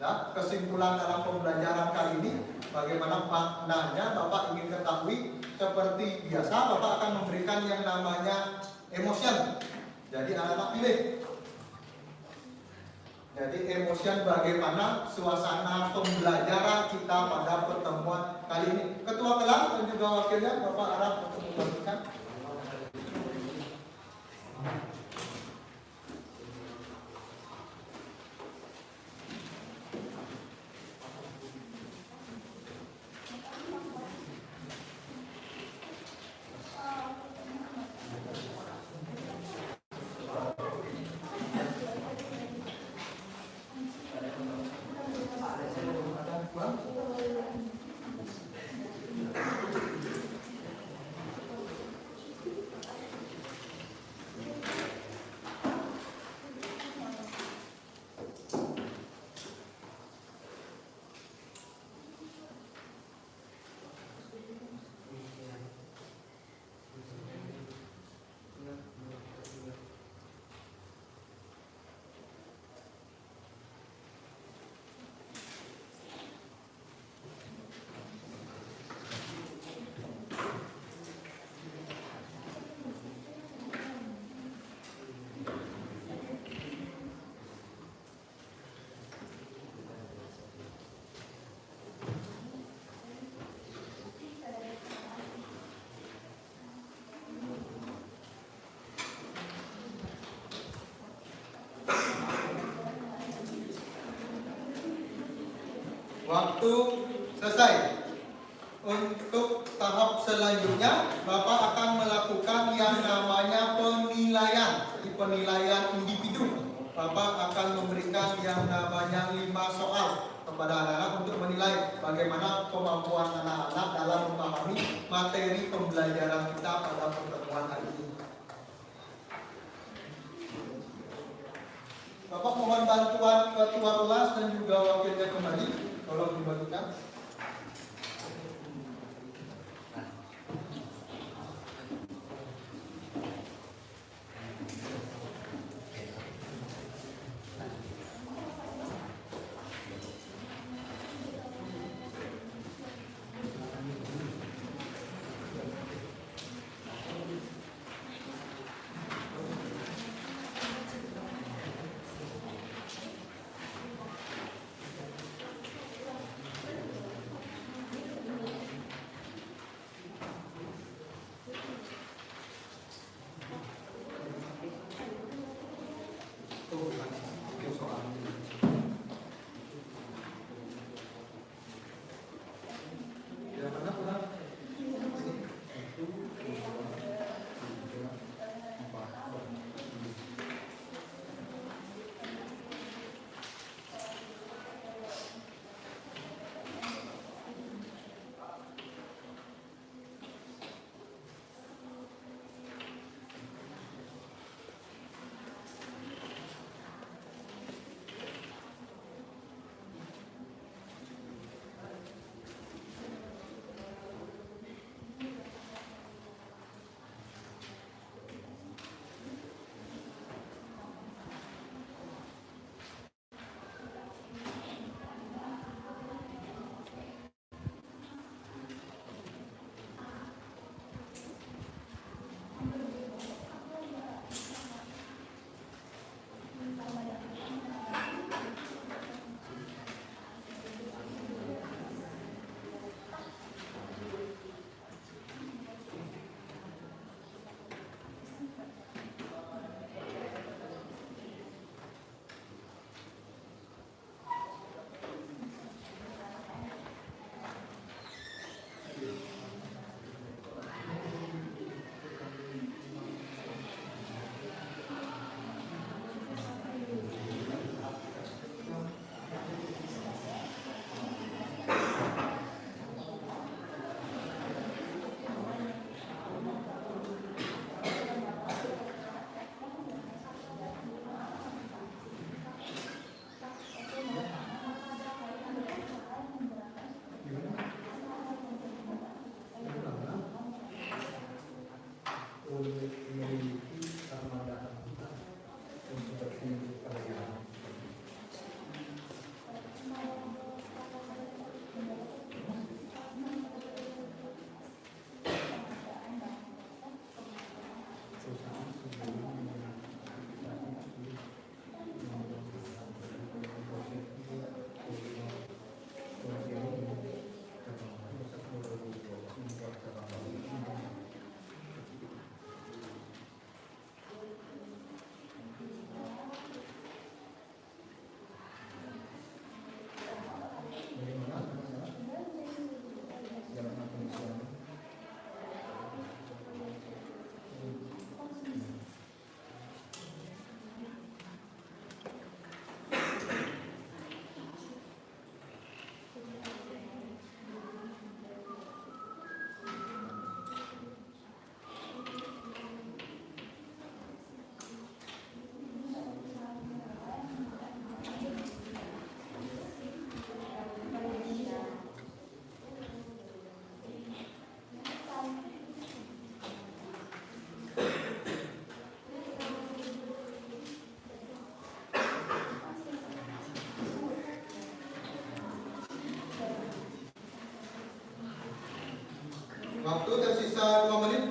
Ya, kesimpulan dalam pembelajaran kali ini, bagaimana maknanya Bapak ingin ketahui. Seperti biasa, Bapak akan memberikan yang namanya emotion. Jadi anak-anak pilih. Jadi emotion bagaimana suasana pembelajaran kita pada pertemuan kali ini. Ketua kelas dan juga wakilnya Bapak harap untuk membagikan. Waktu selesai. Untuk tahap selanjutnya, Bapak akan melakukan yang namanya penilaian. Jadi penilaian individu. Bapak akan memberikan yang namanya 5 soal kepada anak-anak untuk menilai bagaimana kemampuan anak-anak dalam memahami materi pembelajaran kita pada pertemuan hari ini. Bapak mohon bantuan ketua kelas dan juga wakilnya kembali. Tolong dibagikan. Waktu tersisa 2 menit.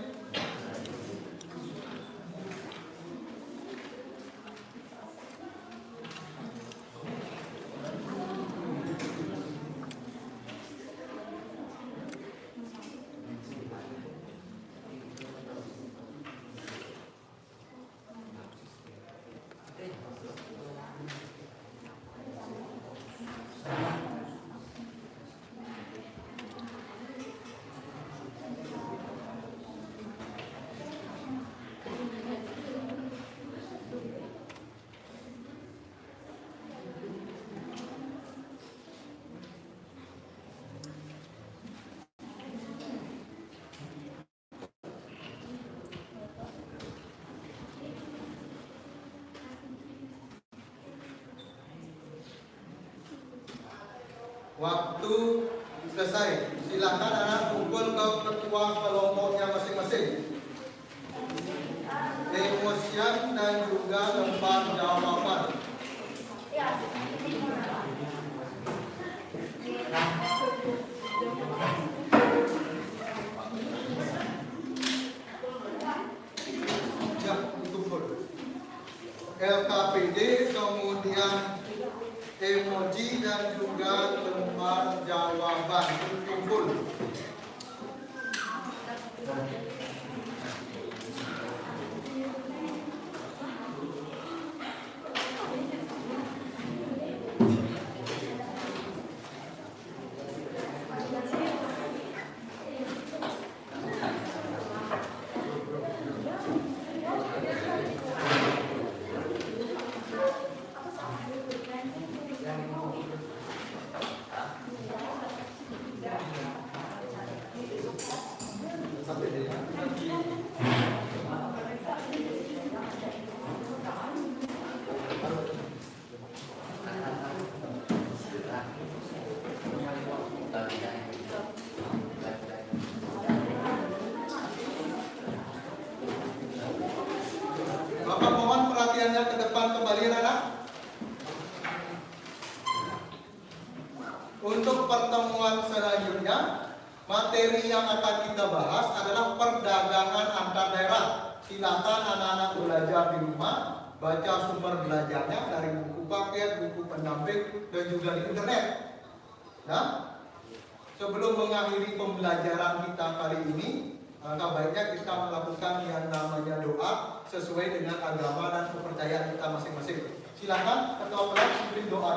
Waktu selesai. Silakan anak kumpul ke ketua kelompoknya masing-masing. Emosian dan juga lembar jawaban. Ya, kumpul. LKPD, kemudian emoji dan juga lembar jawaban kumpul. Bapak mohon perhatiannya ke depan kembali anak. Untuk pertemuan selanjutnya, materi yang akan kita bahas adalah perdagangan antar daerah. Silakan anak-anak belajar di rumah, baca sumber belajarnya dari buku paket, buku pendamping, dan juga di internet. Nah, sebelum mengakhiri pembelajaran kita kali ini, alangkah baiknya kita melakukan yang namanya doa sesuai dengan agama dan kepercayaan kita masing-masing. Silakan ketua kelas pimpin doa.